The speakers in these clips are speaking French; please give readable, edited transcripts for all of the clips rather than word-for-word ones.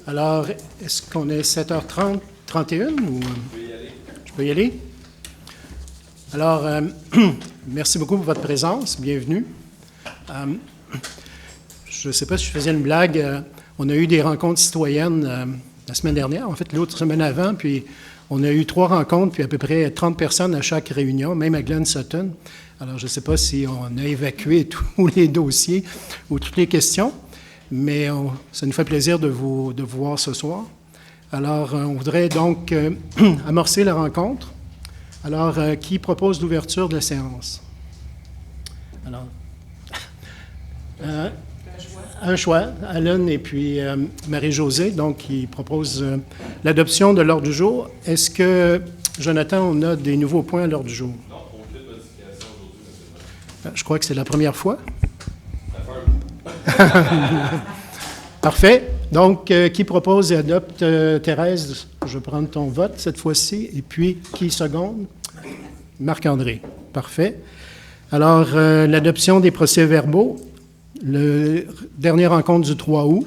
Alors, est-ce qu'on est 7h30, 31 ou je peux y aller? Alors, merci beaucoup pour votre présence. Bienvenue. Je ne sais pas si je faisais une blague. On a eu des rencontres citoyennes la semaine dernière, en fait l'autre semaine avant, puis on a eu 3 rencontres, puis à peu près 30 personnes à chaque réunion, même à Glen Sutton. Alors, je ne sais pas si on a évacué tous les dossiers ou toutes les questions, mais ça nous fait plaisir de vous voir ce soir. Alors, on voudrait donc amorcer la rencontre. Alors, qui propose l'ouverture de la séance? Alors, un choix, Alan et puis Marie-Josée, donc, qui proposent l'adoption de l'ordre du jour. Est-ce que, Jonathan, on a des nouveaux points à l'ordre du jour? Non, aucune modification aujourd'hui, Je crois que c'est la première fois. Parfait. Donc, qui propose et adopte? Thérèse, je vais prendre ton vote cette fois-ci. Et puis, qui seconde? Marc-André. Parfait. Alors, l'adoption des procès-verbaux. La dernière rencontre du 3 août.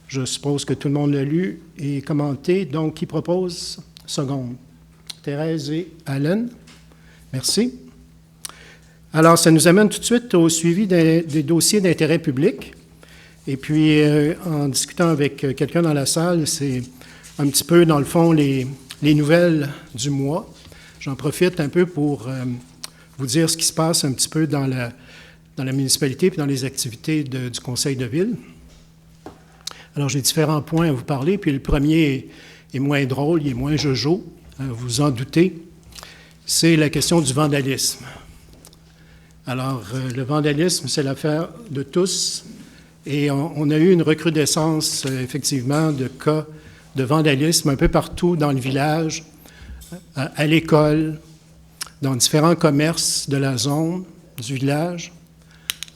Je suppose que tout le monde l'a lu et commenté. Donc, qui propose? Seconde. Thérèse et Alan. Merci. Alors, ça nous amène tout de suite au suivi des dossiers d'intérêt public. Et puis, en discutant avec quelqu'un dans la salle, c'est un petit peu, dans le fond, les nouvelles du mois. J'en profite un peu pour vous dire ce qui se passe un petit peu dans la municipalité et dans les activités du conseil de ville. Alors, j'ai différents points à vous parler, puis le premier est moins drôle, il est moins jojo, vous en doutez. C'est la question du vandalisme. Alors, le vandalisme, c'est l'affaire de tous. Et on a eu une recrudescence, effectivement, de cas de vandalisme un peu partout dans le village, à l'école, dans différents commerces de la zone, du village.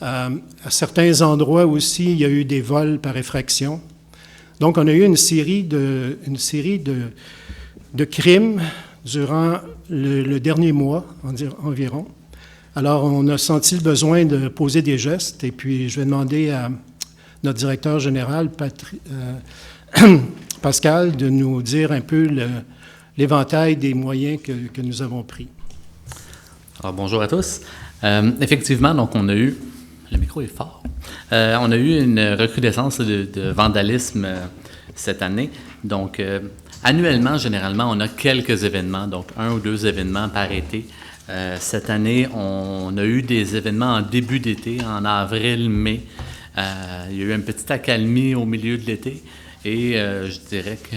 À certains endroits aussi, il y a eu des vols par effraction. Donc, on a eu une série de crimes durant le dernier mois environ. Alors, on a senti le besoin de poser des gestes, et puis je vais demander à notre directeur général, Pascal, de nous dire un peu l'éventail des moyens que nous avons pris. Alors, bonjour à tous. Effectivement, donc on a eu, le micro est fort, on a eu une recrudescence de vandalisme cette année. Donc, annuellement, généralement, on a quelques événements, donc 1 ou 2 événements par été. Cette année, on a eu des événements en début d'été, en avril, mai. Il y a eu une petite accalmie au milieu de l'été et je dirais que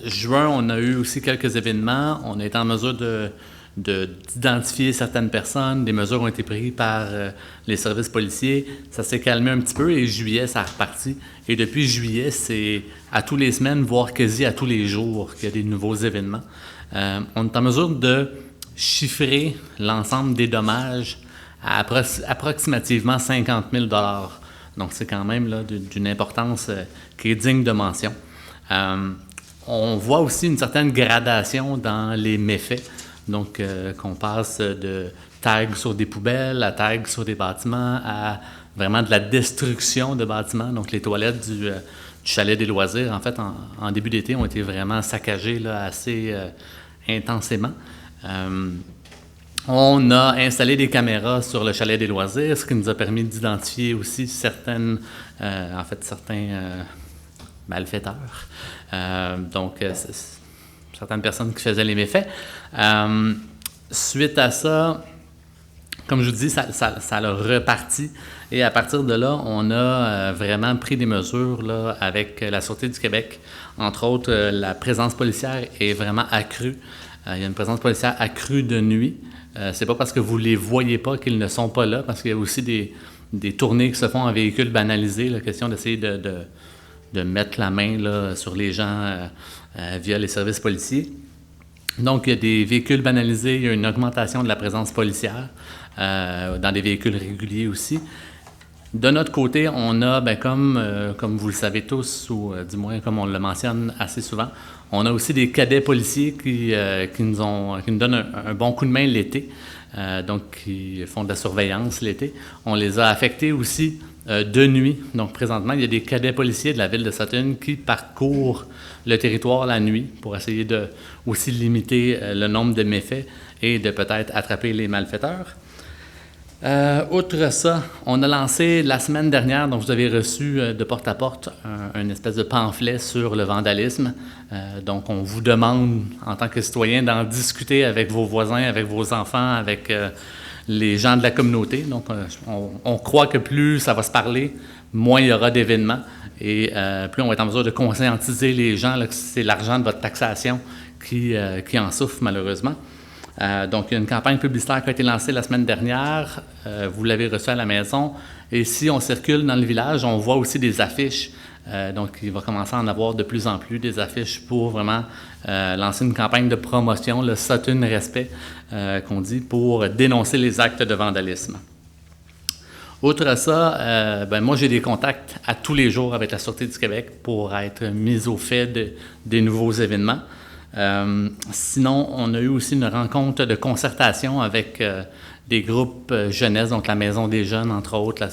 juin, on a eu aussi quelques événements. On a été en mesure d'identifier certaines personnes. Des mesures ont été prises par les services policiers. Ça s'est calmé un petit peu et juillet, ça a reparti. Et depuis juillet, c'est à tous les semaines, voire quasi à tous les jours qu'il y a des nouveaux événements. On est en mesure de chiffrer l'ensemble des dommages à approximativement 50 000 $. Donc, c'est quand même là, d'une importance qui est digne de mention. On voit aussi une certaine gradation dans les méfaits. Donc, qu'on passe de tags sur des poubelles à tags sur des bâtiments à vraiment de la destruction de bâtiments. Donc, les toilettes du chalet des loisirs, en fait, en début d'été, ont été vraiment saccagées là, assez intensément. On a installé des caméras sur le chalet des loisirs, ce qui nous a permis d'identifier aussi certains malfaiteurs. Certaines personnes qui faisaient les méfaits. Suite à ça, comme je vous dis, ça a reparti. Et à partir de là, on a vraiment pris des mesures là, avec la Sûreté du Québec. Entre autres, la présence policière est vraiment accrue. Il y a une présence policière accrue de nuit. C'est pas parce que vous les voyez pas qu'ils ne sont pas là, parce qu'il y a aussi des tournées qui se font en véhicules banalisés, la question d'essayer de mettre la main là, sur les gens via les services policiers. Donc, il y a des véhicules banalisés, il y a une augmentation de la présence policière dans des véhicules réguliers aussi. De notre côté, on a, comme vous le savez tous, ou du moins comme on le mentionne assez souvent, on a aussi des cadets policiers qui nous donnent un bon coup de main l'été. donc qui font de la surveillance l'été. On les a affectés aussi de nuit. Donc, présentement, il y a des cadets policiers de la ville de Sutton qui parcourent le territoire la nuit pour essayer de aussi limiter le nombre de méfaits et de peut-être attraper les malfaiteurs. Outre ça, on a lancé la semaine dernière, donc vous avez reçu de porte à porte une espèce de pamphlet sur le vandalisme. Donc, on vous demande, en tant que citoyen, d'en discuter avec vos voisins, avec vos enfants, avec les gens de la communauté. Donc, on croit que plus ça va se parler, moins il y aura d'événements et plus on va être en mesure de conscientiser les gens là, que c'est l'argent de votre taxation qui en souffre malheureusement. Donc, il y a une campagne publicitaire qui a été lancée la semaine dernière. Vous l'avez reçue à la maison. Et si on circule dans le village, on voit aussi des affiches. Donc, il va commencer à en avoir de plus en plus des affiches pour vraiment lancer une campagne de promotion, le Sutton Respect, qu'on dit, pour dénoncer les actes de vandalisme. Outre ça, moi, j'ai des contacts à tous les jours avec la Sûreté du Québec pour être mis au fait des nouveaux événements. Sinon, on a eu aussi une rencontre de concertation avec des groupes jeunesse, donc la Maison des jeunes, entre autres,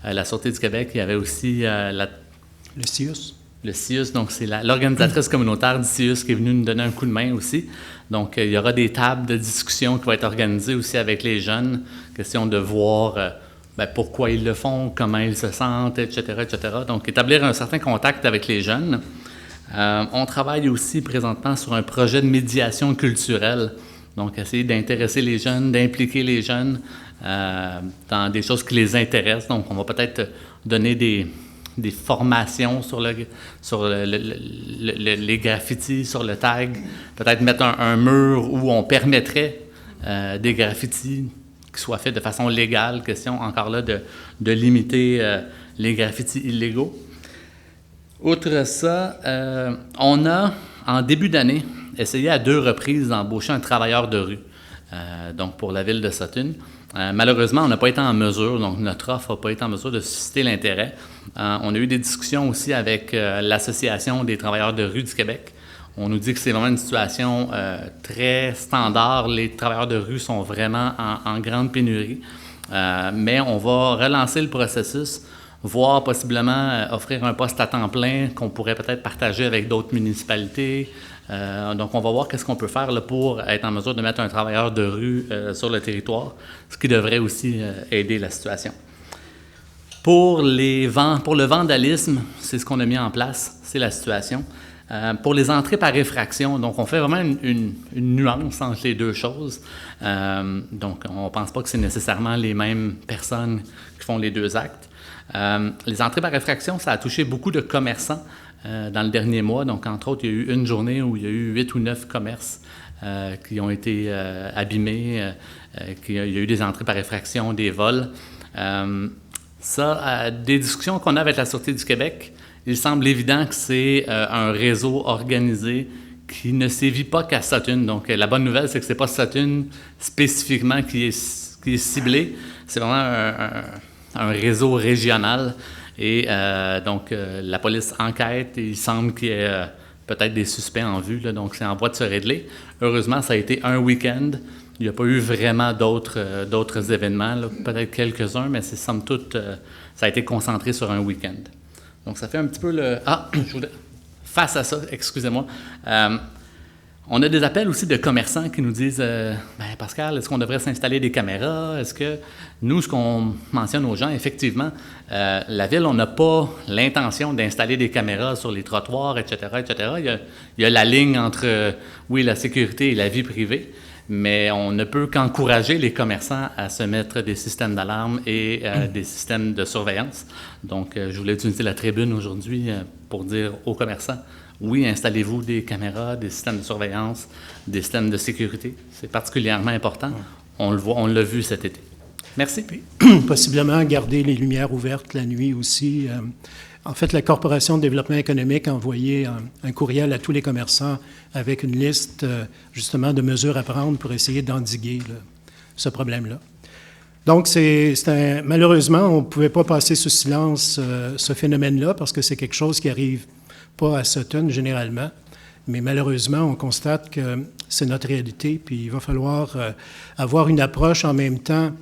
la Sûreté du Québec. Il y avait aussi Le CIUS. Le CIUS, donc c'est l'organisatrice communautaire du CIUS qui est venue nous donner un coup de main aussi. Donc, il y aura des tables de discussion qui vont être organisées aussi avec les jeunes. Question de voir pourquoi ils le font, comment ils se sentent, etc., etc. Donc, établir un certain contact avec les jeunes. On travaille aussi présentement sur un projet de médiation culturelle. Donc, essayer d'intéresser les jeunes, d'impliquer les jeunes dans des choses qui les intéressent. Donc, on va peut-être donner des formations sur les graffitis, sur le tag. Peut-être mettre un mur où on permettrait des graffitis qui soient faits de façon légale. Question encore là de limiter les graffitis illégaux. Outre ça, on a, en début d'année, essayé à 2 reprises d'embaucher un travailleur de rue, donc pour la ville de Sutton. Malheureusement, on n'a pas été en mesure, donc notre offre n'a pas été en mesure de susciter l'intérêt. On a eu des discussions aussi avec l'Association des travailleurs de rue du Québec. On nous dit que c'est vraiment une situation très standard. Les travailleurs de rue sont vraiment en grande pénurie. Mais on va relancer le processus, voire possiblement offrir un poste à temps plein qu'on pourrait peut-être partager avec d'autres municipalités. Donc, on va voir qu'est-ce qu'on peut faire là, pour être en mesure de mettre un travailleur de rue sur le territoire, ce qui devrait aussi aider la situation. Pour le vandalisme, c'est ce qu'on a mis en place, c'est la situation. Pour les entrées par effraction, donc on fait vraiment une nuance entre les deux choses. Donc, on ne pense pas que c'est nécessairement les mêmes personnes qui font les deux actes. Les entrées par effraction, ça a touché beaucoup de commerçants dans le dernier mois. Donc, entre autres, il y a eu une journée où il y a eu 8 ou 9 commerces qui ont été abîmés, il y a eu des entrées par effraction, des vols. Des discussions qu'on a avec la Sûreté du Québec, il semble évident que c'est un réseau organisé qui ne sévit pas qu'à Sutton. Donc, la bonne nouvelle, c'est que ce n'est pas Sutton spécifiquement qui est ciblé. C'est vraiment un réseau régional. Et donc, la police enquête et il semble qu'il y ait peut-être des suspects en vue. Là, donc, c'est en voie de se régler. Heureusement, ça a été un week-end. Il n'y a pas eu vraiment d'autres événements, là, peut-être quelques-uns, mais c'est somme toute, ça a été concentré sur un week-end. Donc, ça fait un petit peu face à ça, excusez-moi, on a des appels aussi de commerçants qui nous disent Pascal, est-ce qu'on devrait s'installer des caméras? Est-ce que nous, ce qu'on mentionne aux gens, effectivement, la ville, on n'a pas l'intention d'installer des caméras sur les trottoirs, etc., etc. Il y a la ligne entre, la sécurité et la vie privée. Mais on ne peut qu'encourager les commerçants à se mettre des systèmes d'alarme et des systèmes de surveillance. Donc, je voulais utiliser la tribune aujourd'hui pour dire aux commerçants, oui, installez-vous des caméras, des systèmes de surveillance, des systèmes de sécurité. C'est particulièrement important. On le voit, on l'a vu cet été. Merci. Puis, possiblement garder les lumières ouvertes la nuit aussi. En fait, la Corporation de développement économique a envoyé un courriel à tous les commerçants avec une liste, justement, de mesures à prendre pour essayer d'endiguer ce problème-là. Donc, malheureusement, on ne pouvait pas passer sous silence ce phénomène-là parce que c'est quelque chose qui n'arrive pas à Sutton généralement. Mais malheureusement, on constate que c'est notre réalité, puis il va falloir avoir une approche en même temps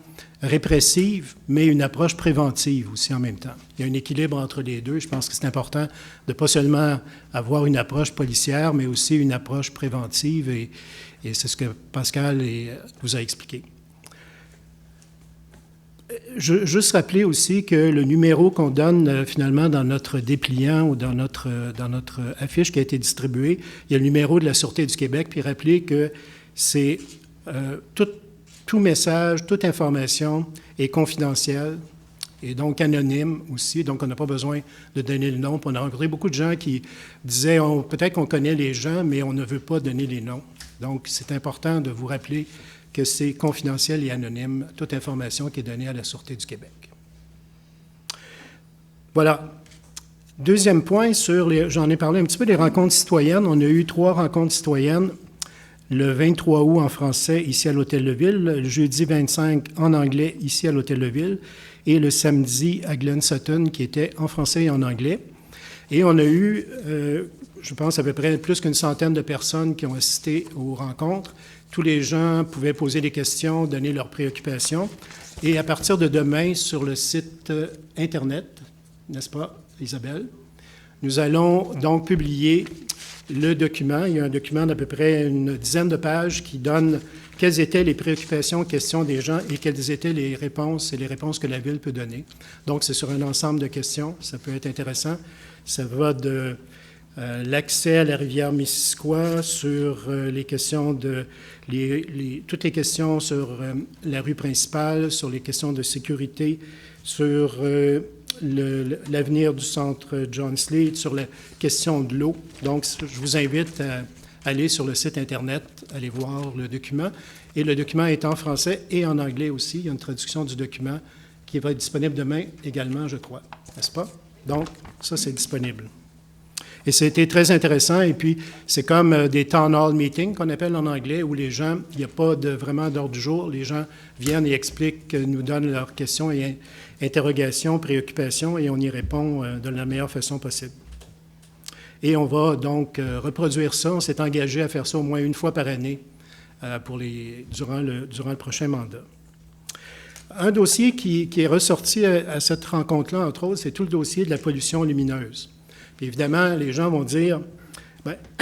répressive, mais une approche préventive aussi en même temps. Il y a un équilibre entre les deux. Je pense que c'est important de ne pas seulement avoir une approche policière, mais aussi une approche préventive, et c'est ce que Pascal vous a expliqué. Juste rappeler aussi que le numéro qu'on donne finalement dans notre dépliant ou dans notre affiche qui a été distribuée, il y a le numéro de la Sûreté du Québec, puis rappeler que c'est tout message, toute information est confidentielle et donc anonyme aussi, donc on n'a pas besoin de donner le nom. Puis on a rencontré beaucoup de gens qui disaient peut-être qu'on connaît les gens, mais on ne veut pas donner les noms. Donc c'est important de vous rappeler que c'est confidentiel et anonyme, toute information qui est donnée à la Sûreté du Québec. Voilà. Deuxième point, j'en ai parlé un petit peu des rencontres citoyennes. On a eu 3 rencontres citoyennes, le 23 août en français ici à l'Hôtel de Ville, le jeudi 25 en anglais ici à l'Hôtel de Ville, et le samedi à Glen Sutton qui était en français et en anglais. Et on a eu, je pense, à peu près plus qu'une centaine de personnes qui ont assisté aux rencontres. Tous les gens pouvaient poser des questions, donner leurs préoccupations. Et à partir de demain, sur le site Internet, n'est-ce pas, Isabelle, nous allons donc publier le document. Il y a un document d'à peu près une dizaine de pages qui donne quelles étaient les préoccupations, questions des gens et quelles étaient les réponses et les réponses que la Ville peut donner. Donc, c'est sur un ensemble de questions. Ça peut être intéressant. Ça va de l'accès à la rivière Missisquoi, sur les questions toutes les questions sur la rue principale, sur les questions de sécurité, sur l'avenir du centre John Sleet, sur la question de l'eau. Donc, je vous invite à aller sur le site Internet, aller voir le document. Et le document est en français et en anglais aussi. Il y a une traduction du document qui va être disponible demain également, je crois. N'est-ce pas? Donc, ça, c'est disponible. Et c'était très intéressant. Et puis, c'est comme des town hall meetings qu'on appelle en anglais, où les gens, il n'y a pas vraiment d'ordre du jour. Les gens viennent et expliquent, nous donnent leurs questions et interrogations, préoccupations, et on y répond de la meilleure façon possible. Et on va donc reproduire ça. On s'est engagé à faire ça au moins une fois par année durant le prochain mandat. Un dossier qui est ressorti à cette rencontre-là, entre autres, c'est tout le dossier de la pollution lumineuse. Puis évidemment, les gens vont dire,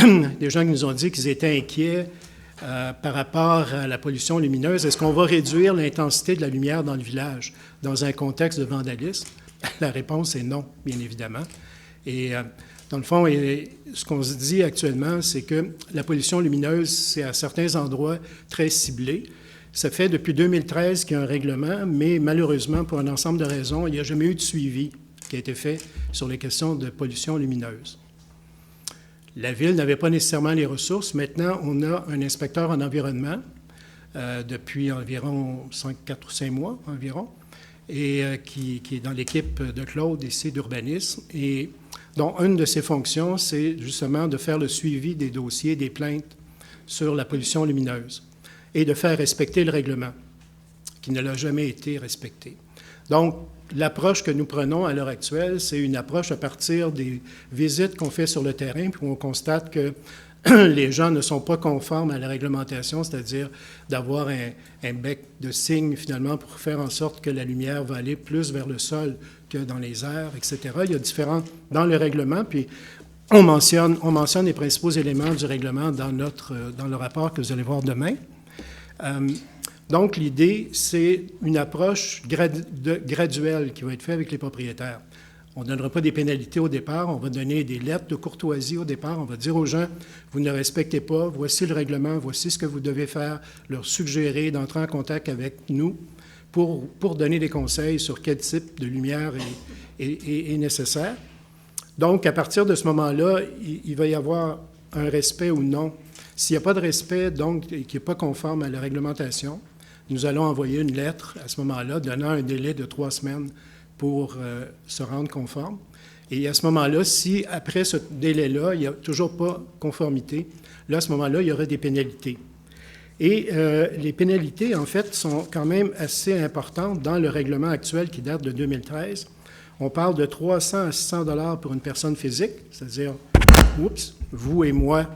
des gens qui nous ont dit qu'ils étaient inquiets par rapport à la pollution lumineuse, est-ce qu'on va réduire l'intensité de la lumière dans le village dans un contexte de vandalisme? La réponse est non, bien évidemment. Et dans le fond, ce qu'on se dit actuellement, c'est que la pollution lumineuse, c'est à certains endroits très ciblé. Ça fait depuis 2013 qu'il y a un règlement, mais malheureusement, pour un ensemble de raisons, il n'y a jamais eu de suivi qui a été fait sur les questions de pollution lumineuse. La Ville n'avait pas nécessairement les ressources. Maintenant, on a un inspecteur en environnement depuis environ 4 ou 5 mois environ, et qui est dans l'équipe de Claude ici d'urbanisme, et dont une de ses fonctions, c'est justement de faire le suivi des dossiers, des plaintes sur la pollution lumineuse et de faire respecter le règlement, qui ne l'a jamais été respecté. Donc, l'approche que nous prenons à l'heure actuelle, c'est une approche à partir des visites qu'on fait sur le terrain, puis on constate que les gens ne sont pas conformes à la réglementation, c'est-à-dire d'avoir un bec de cygne, finalement, pour faire en sorte que la lumière va aller plus vers le sol que dans les airs, etc. Il y a différents dans le règlement, puis on mentionne les principaux éléments du règlement dans le rapport que vous allez voir demain. Donc, l'idée, c'est une approche graduelle qui va être faite avec les propriétaires. On ne donnera pas des pénalités au départ, on va donner des lettres de courtoisie au départ, on va dire aux gens, vous ne respectez pas, voici le règlement, voici ce que vous devez faire, leur suggérer d'entrer en contact avec nous pour donner des conseils sur quel type de lumière est nécessaire. Donc, à partir de ce moment-là, il va y avoir un respect ou non. S'il n'y a pas de respect, donc, qui n'est pas conforme à la réglementation, nous allons envoyer une lettre à ce moment-là, donnant un délai de 3 semaines pour se rendre conforme. Et à ce moment-là, si après ce délai-là, il n'y a toujours pas conformité, là, à ce moment-là, il y aura des pénalités. Et les pénalités, en fait, sont quand même assez importantes dans le règlement actuel qui date de 2013. On parle de 300 à 600 $ pour une personne physique, c'est-à-dire, vous et moi,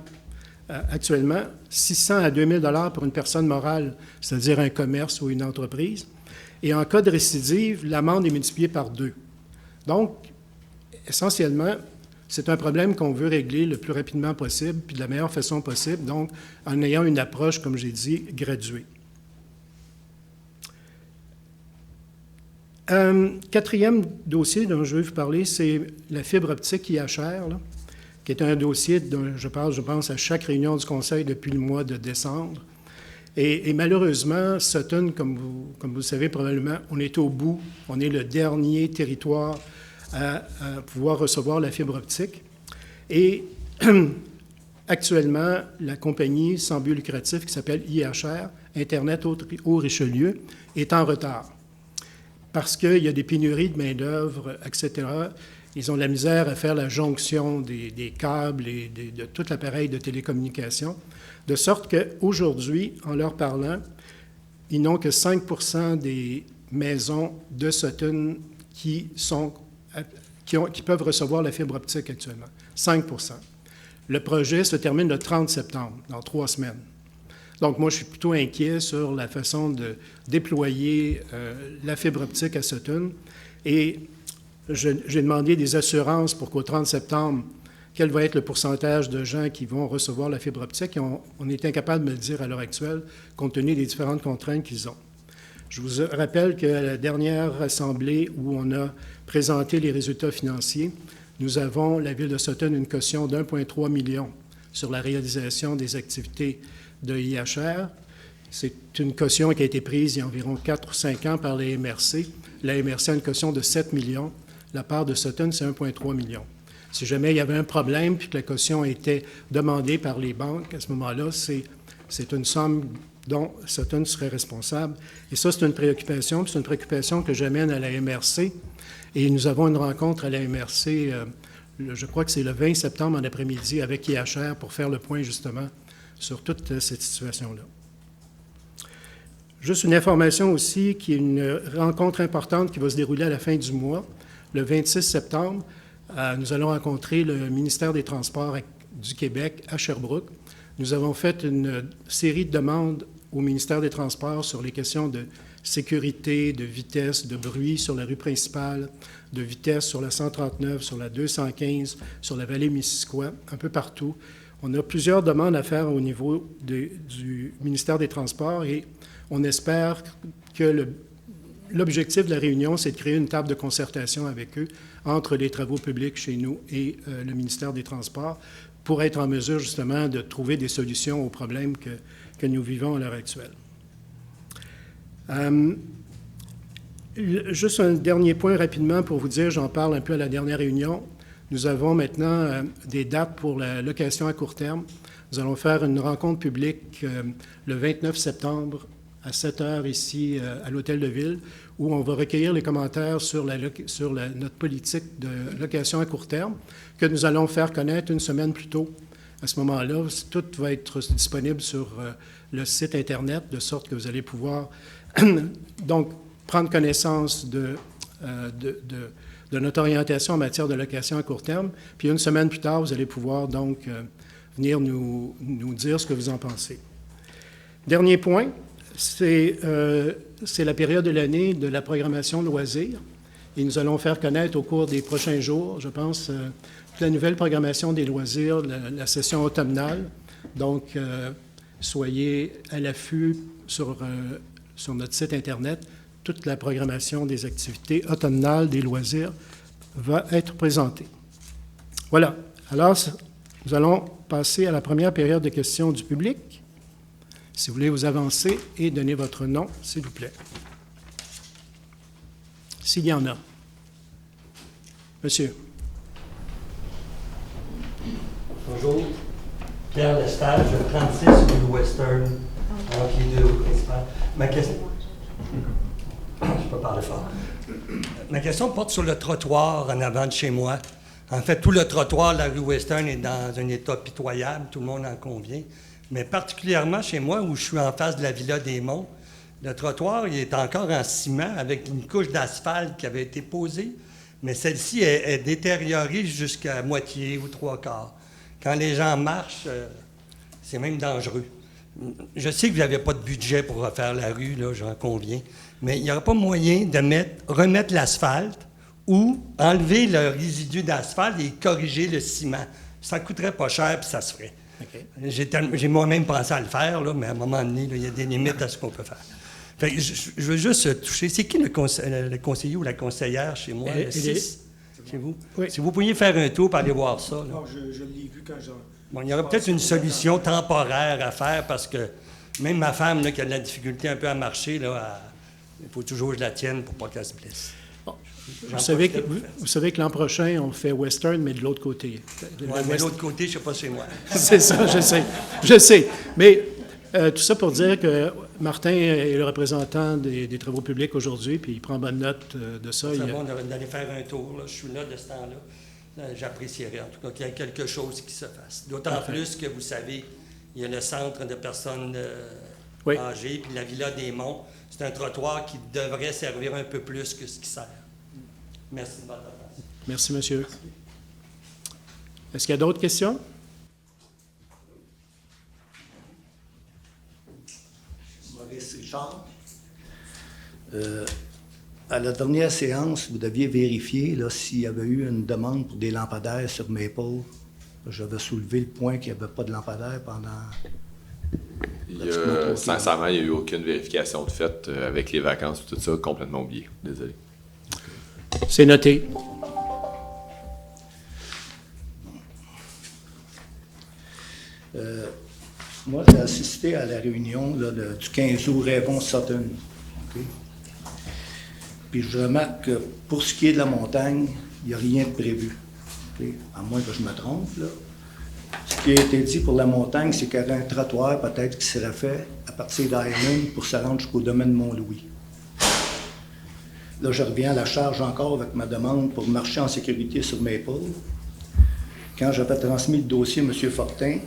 actuellement 600 à 2000 $ pour une personne morale, c'est-à-dire un commerce ou une entreprise. Et en cas de récidive, l'amende est multipliée par 2. Donc, essentiellement, c'est un problème qu'on veut régler le plus rapidement possible, puis de la meilleure façon possible, donc en ayant une approche, comme j'ai dit, graduée. Quatrième dossier dont je veux vous parler, c'est la fibre optique IHR, là, qui est un dossier dont je parle, je pense, à chaque réunion du Conseil depuis le mois de décembre. Et malheureusement, Sutton, comme vous le savez probablement, on est au bout, on est le dernier territoire à pouvoir recevoir la fibre optique. Et actuellement, la compagnie sans but lucratif qui s'appelle IHR, Internet Haut-Richelieu, est en retard parce qu'il y a des pénuries de main-d'œuvre, etc. Ils ont de la misère à faire la jonction des câbles et de tout l'appareil de télécommunication, de sorte qu'aujourd'hui, en leur parlant, ils n'ont que 5 % des maisons de Sutton qui peuvent recevoir la fibre optique actuellement. 5 %. Le projet se termine le 30 septembre, dans 3 semaines. Donc, moi, je suis plutôt inquiet sur la façon de déployer la fibre optique à Sutton. Et j'ai demandé des assurances pour qu'au 30 septembre, quel va être le pourcentage de gens qui vont recevoir la fibre optique. Et on est incapable de me le dire à l'heure actuelle, compte tenu des différentes contraintes qu'ils ont. Je vous rappelle qu'à la dernière assemblée où on a présenté les résultats financiers, nous avons, la Ville de Sutton, une caution d'1,3 million sur la réalisation des activités de IHR. C'est une caution qui a été prise il y a environ 4 ou 5 ans par la MRC. La MRC a une caution de 7 millions. La part de Sutton, c'est 1,3 million. Si jamais il y avait un problème puis que la caution était demandée par les banques, à ce moment-là, c'est une somme dont Sutton serait responsable. Et ça, c'est une préoccupation. C'est une préoccupation que j'amène à la MRC. Et nous avons une rencontre à la MRC, je crois que c'est le 20 septembre en après-midi, avec IHR pour faire le point, justement, sur toute cette situation-là. Juste une information aussi, qui est une rencontre importante qui va se dérouler à la fin du mois. Le 26 septembre, nous allons rencontrer le ministère des Transports du Québec à Sherbrooke. Nous avons fait une série de demandes au ministère des Transports sur les questions de sécurité, de vitesse, de bruit sur la rue principale, de vitesse sur la 139, sur la 215, sur la vallée Missisquoi, un peu partout. On a plusieurs demandes à faire au niveau du ministère des Transports et on espère que l'objectif de la réunion, c'est de créer une table de concertation avec eux entre les travaux publics chez nous et le ministère des Transports pour être en mesure justement de trouver des solutions aux problèmes que nous vivons à l'heure actuelle. Juste un dernier point rapidement pour vous dire, j'en parle un peu à la dernière réunion. Nous avons maintenant des dates pour la location à court terme. Nous allons faire une rencontre publique le 29 septembre à 7 heures ici à l'Hôtel de Ville, où on va recueillir les commentaires sur notre politique de location à court terme, que nous allons faire connaître une semaine plus tôt. À ce moment-là, tout va être disponible sur le site Internet, de sorte que vous allez pouvoir donc prendre connaissance de notre orientation en matière de location à court terme. Puis une semaine plus tard, vous allez pouvoir donc venir nous dire ce que vous en pensez. Dernier point, c'est la période de l'année de la programmation loisirs. Et nous allons faire connaître au cours des prochains jours, je pense, la nouvelle programmation des loisirs, la session automnale. Donc, soyez à l'affût sur notre site Internet. Toute la programmation des activités automnales des loisirs va être présentée. Voilà. Alors, nous allons passer à la première période de questions du public. Si vous voulez vous avancer et donner votre nom, s'il vous plaît. S'il y en a. Monsieur. Bonjour. Pierre Lestage, 36 rue Western, entre les deux principales. Ma question... Je peux parler fort. Ma question porte sur le trottoir en avant de chez moi. En fait, tout le trottoir de la rue Western est dans un état pitoyable, tout le monde en convient. Mais particulièrement chez moi, où je suis en face de la Villa des Monts, le trottoir il est encore en ciment avec une couche d'asphalte qui avait été posée, mais celle-ci est détériorée jusqu'à moitié ou 3/4. Quand les gens marchent, C'est même dangereux. Je sais que vous n'avez pas de budget pour refaire la rue, là, j'en conviens, mais il n'y aurait pas moyen de remettre l'asphalte ou enlever le résidu d'asphalte et corriger le ciment. Ça coûterait pas cher, puis ça se ferait. OK. J'ai moi-même pensé à le faire, là, mais à un moment donné, là, il y a des limites à ce qu'on peut faire. Fait que je veux juste toucher. C'est qui le conseiller ou la conseillère chez moi? Le 6? Chez vous? Oui. Si vous pouviez faire un tour pour aller voir ça. Là. Non, je l'ai vu quand j'ai... Bon, il y aurait peut-être une solution temporaire à faire parce que même ma femme là, qui a de la difficulté un peu à marcher, là, il faut toujours que je la tienne pour pas qu'elle se blesse. Bon. Vous savez que l'an prochain, on fait Western, mais de l'autre côté. Ouais, mais de l'autre côté, je ne sais pas chez moi. C'est ça, je sais. Mais tout ça pour dire que Martin est le représentant des travaux publics aujourd'hui, puis il prend bonne note de ça. C'est bon d'aller faire un tour. Là. Je suis là de ce temps-là. J'apprécierais en tout cas qu'il y ait quelque chose qui se fasse. D'autant plus que, vous savez, il y a le centre de personnes âgées, puis la Villa des Monts. C'est un trottoir qui devrait servir un peu plus que ce qui sert. Merci de votre attention. Merci, monsieur. Est-ce qu'il y a d'autres questions? Maurice Richard. À la dernière séance, vous deviez vérifier là, s'il y avait eu une demande pour des lampadaires sur Maple. J'avais soulevé le point qu'il n'y avait pas de lampadaires pendant... Sincèrement, il n'y a eu aucune vérification de fait avec les vacances et tout ça, complètement oublié. Désolé. C'est noté. Moi, j'ai assisté à la réunion là, du 15 août Rêvon-Sutton. Okay? Puis je remarque que pour ce qui est de la montagne, il n'y a rien de prévu. Okay? À moins que je me trompe, là. Ce qui a été dit pour la montagne, c'est qu'il y aurait un trottoir peut-être qui serait fait à partir d'Island pour se rendre jusqu'au domaine Mont-Louis. Là, je reviens à la charge encore avec ma demande pour marcher en sécurité sur Maple. Quand j'avais transmis le dossier à M. Fortin,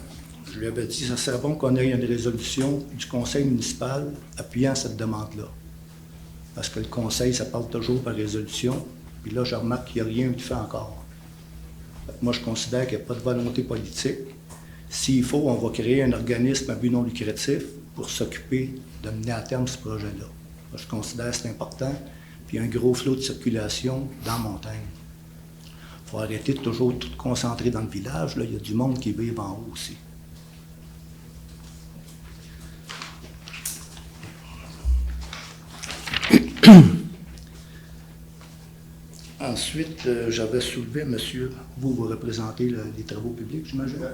je lui avais dit que ça serait bon qu'on ait une résolution du conseil municipal appuyant cette demande-là. Parce que le conseil, ça parle toujours par résolution. Puis là, je remarque qu'il n'y a rien eu de fait encore. Moi, je considère qu'il n'y a pas de volonté politique. S'il faut, on va créer un organisme à but non lucratif pour s'occuper de mener à terme ce projet-là. Moi, je considère que c'est important. Puis il y a un gros flot de circulation dans la montagne. Il faut arrêter de toujours tout concentrer dans le village. Là. Il y a du monde qui vit en haut aussi. Ensuite, j'avais soulevé, monsieur, vous représentez les travaux publics, j'imagine?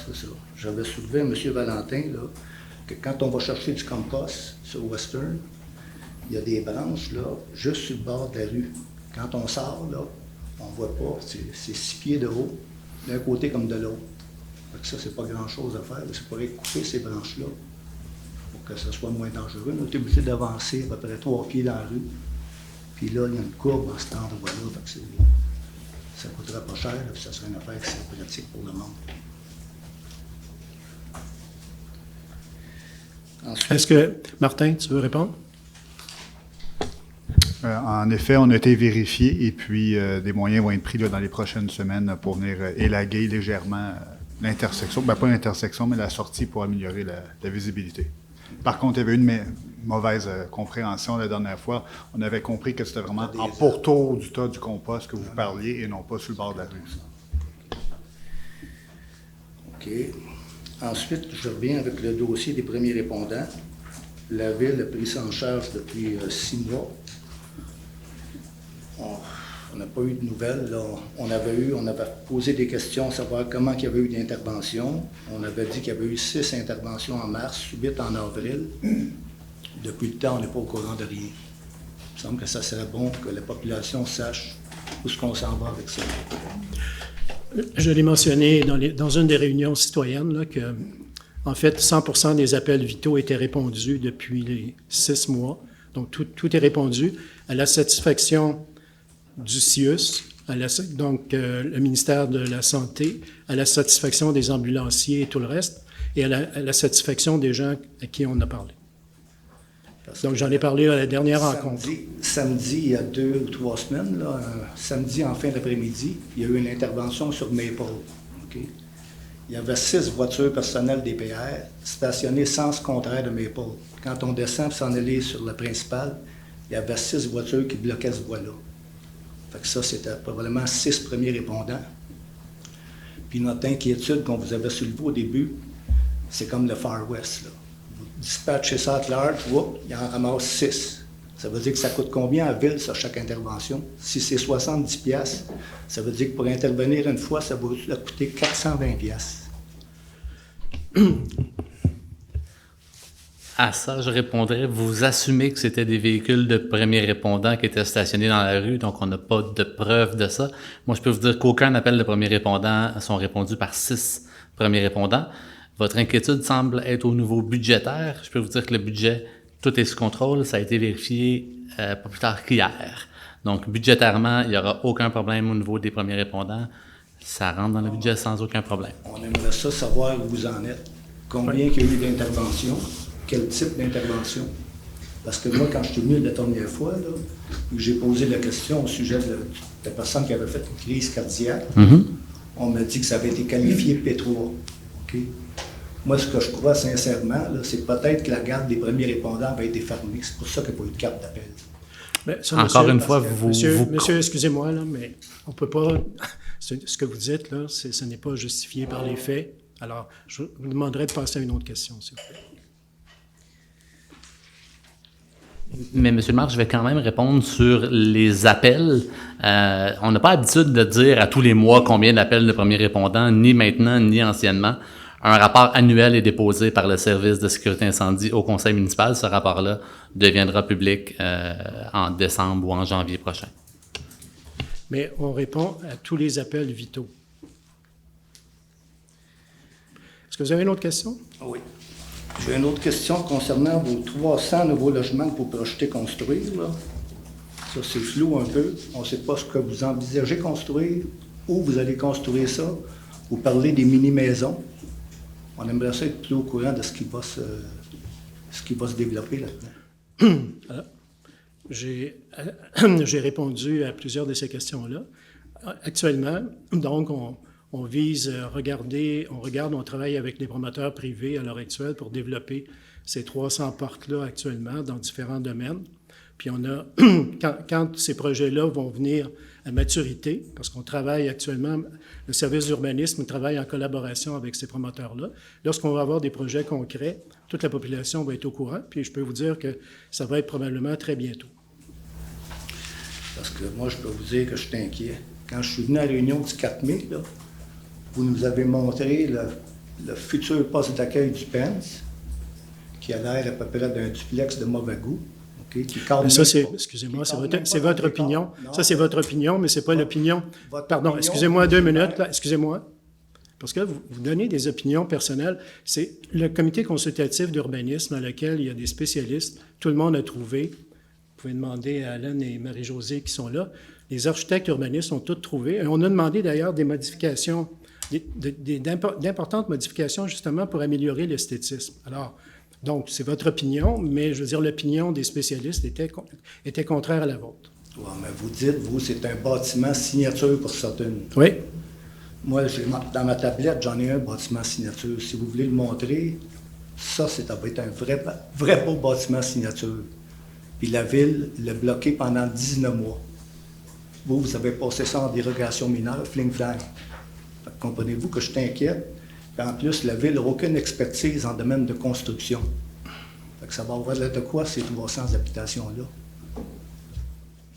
C'est ça. J'avais soulevé à monsieur Valentin là, que quand on va chercher du compost sur Western, il y a des branches là, juste sur le bord de la rue. Quand on sort, là, on ne voit pas, c'est 6 pieds de haut, d'un côté comme de l'autre. Ça, c'est pas grand-chose à faire. C'est pour couper ces branches-là pour que ce soit moins dangereux. On est obligé d'avancer à peu près 3 pieds dans la rue. Puis là, il y a une courbe dans cet endroit-là. Ça ne coûterait pas cher, puis ça serait une affaire qui serait pratique pour le monde. Ensuite, Est-ce que, Martin, tu veux répondre? En effet, on a été vérifié et puis des moyens vont être pris là, dans les prochaines semaines pour venir élaguer légèrement l'intersection. Bien, pas l'intersection, mais la sortie pour améliorer la visibilité. Par contre, il y avait une mauvaise compréhension la dernière fois. On avait compris que c'était vraiment en pourtour du tas du compost que vous parliez et non pas sur le bord de la rue. OK. Ensuite, je reviens avec le dossier des premiers répondants. La Ville a pris ça en charge depuis 6 mois. On n'a pas eu de nouvelles. Là. On avait posé des questions, savoir comment il y avait eu d'interventions. On avait dit qu'il y avait eu 6 interventions en mars, 8 en avril. Depuis le temps, on n'est pas au courant de rien. Il me semble que ça serait bon que la population sache où est-ce qu'on s'en va avec ça. Je l'ai mentionné dans une des réunions citoyennes, là, que, en fait, 100% des appels vitaux étaient répondus depuis les 6 mois. Donc, tout est répondu à la satisfaction du CIUS, donc le ministère de la Santé, à la satisfaction des ambulanciers et tout le reste, et à la satisfaction des gens à qui on a parlé. Donc, j'en ai parlé à la dernière rencontre. Samedi, il y a 2 ou 3 semaines, là, samedi en fin d'après-midi, il y a eu une intervention sur Maple. Okay? il y avait 6 voitures personnelles DPR stationnées sens contraire de Maple. Quand on descend et s'en allait sur la principale, il y avait 6 voitures qui bloquaient ce voie-là. Fait que ça, c'était probablement 6 premiers répondants. Puis notre inquiétude qu'on vous avait soulevée au début, c'est comme le Far West, là. Vous dispatchez ça à large, il en ramasse 6. Ça veut dire que ça coûte combien à ville, ça, chaque intervention? Si c'est 70$, ça veut dire que pour intervenir une fois, ça va coûter 420$. À ça, je répondrais, vous assumez que c'était des véhicules de premiers répondants qui étaient stationnés dans la rue, donc on n'a pas de preuve de ça. Moi, je peux vous dire qu'aucun appel de premiers répondants sont répondus par 6 premiers répondants. Votre inquiétude semble être au niveau budgétaire. Je peux vous dire que le budget, tout est sous contrôle. Ça a été vérifié pas plus tard qu'hier. Donc, budgétairement, il n'y aura aucun problème au niveau des premiers répondants. Ça rentre dans le budget sans aucun problème. On aimerait ça savoir où vous en êtes. Combien il y a eu d'interventions? Quel type d'intervention? Parce que moi, quand je suis venu la dernière fois, là, j'ai posé la question au sujet de la personne qui avait fait une crise cardiaque, on m'a dit que ça avait été qualifié P3. Okay? Moi, ce que je crois sincèrement, là, c'est peut-être que la garde des premiers répondants avait été fermée. C'est pour ça qu'il n'y a pas eu de carte d'appel. Bien, ça, Encore monsieur, une fois, Monsieur, excusez-moi, là, mais on ne peut pas... Ce que vous dites, là, ce n'est pas justifié par les faits. Alors, je vous demanderai de passer à une autre question, s'il vous plaît. Mais, M. le maire, je vais quand même répondre sur les appels. On n'a pas l'habitude de dire à tous les mois combien d'appels de premiers répondants, ni maintenant, ni anciennement. Un rapport annuel est déposé par le service de sécurité incendie au conseil municipal. Ce rapport-là deviendra public en décembre ou en janvier prochain. Mais on répond à tous les appels vitaux. Est-ce que vous avez une autre question? Oui. J'ai une autre question concernant vos 300 nouveaux logements que vous projetez construire, là. Ça, c'est flou un peu. On ne sait pas ce que vous envisagez construire, où vous allez construire ça. Vous parlez des mini-maisons. On aimerait ça être plus au courant de ce qui va se développer là-dedans. Alors, j'ai répondu à plusieurs de ces questions-là. Actuellement, donc, on vise à regarder, on travaille avec les promoteurs privés à l'heure actuelle pour développer ces 300 portes-là actuellement dans différents domaines. Puis on a, quand ces projets-là vont venir à maturité, parce qu'on travaille actuellement, le service d'urbanisme travaille en collaboration avec ces promoteurs-là. Lorsqu'on va avoir des projets concrets, toute la population va être au courant, puis je peux vous dire que ça va être probablement très bientôt. Parce que moi, je peux vous dire que je suis inquiet. Quand je suis venu à la réunion du 4 mai, là, vous nous avez montré le futur poste d'accueil du PENS, qui a l'air à peu près d'un duplex de mauvais goût. Okay, mais ça, excusez-moi, c'est votre opinion. Non, ça, c'est votre opinion, mais c'est pas l'opinion. Pardon, excusez-moi 2 minutes, là, excusez-moi. Parce que vous donnez des opinions personnelles. C'est le comité consultatif d'urbanisme dans lequel il y a des spécialistes. Tout le monde a trouvé. Vous pouvez demander à Alain et Marie-Josée qui sont là. Les architectes urbanistes ont tous trouvé. Et on a demandé d'ailleurs des modifications, d'importantes modifications justement pour améliorer l'esthétisme. Alors, donc, c'est votre opinion, mais je veux dire, l'opinion des spécialistes était contraire à la vôtre. Oui, mais vous dites, vous, c'est un bâtiment signature pour certaines. Oui. Moi, dans ma tablette, j'en ai un bâtiment signature. Si vous voulez le montrer, ça va être un vrai beau bâtiment signature. Puis la ville l'a bloqué pendant 19 mois. Vous avez passé ça en dérogation mineure, fling-flang. Comprenez-vous que je t'inquiète? Puis en plus, la ville n'a aucune expertise en domaine de construction. Fait que ça va avoir de quoi, ces 300 habitations-là?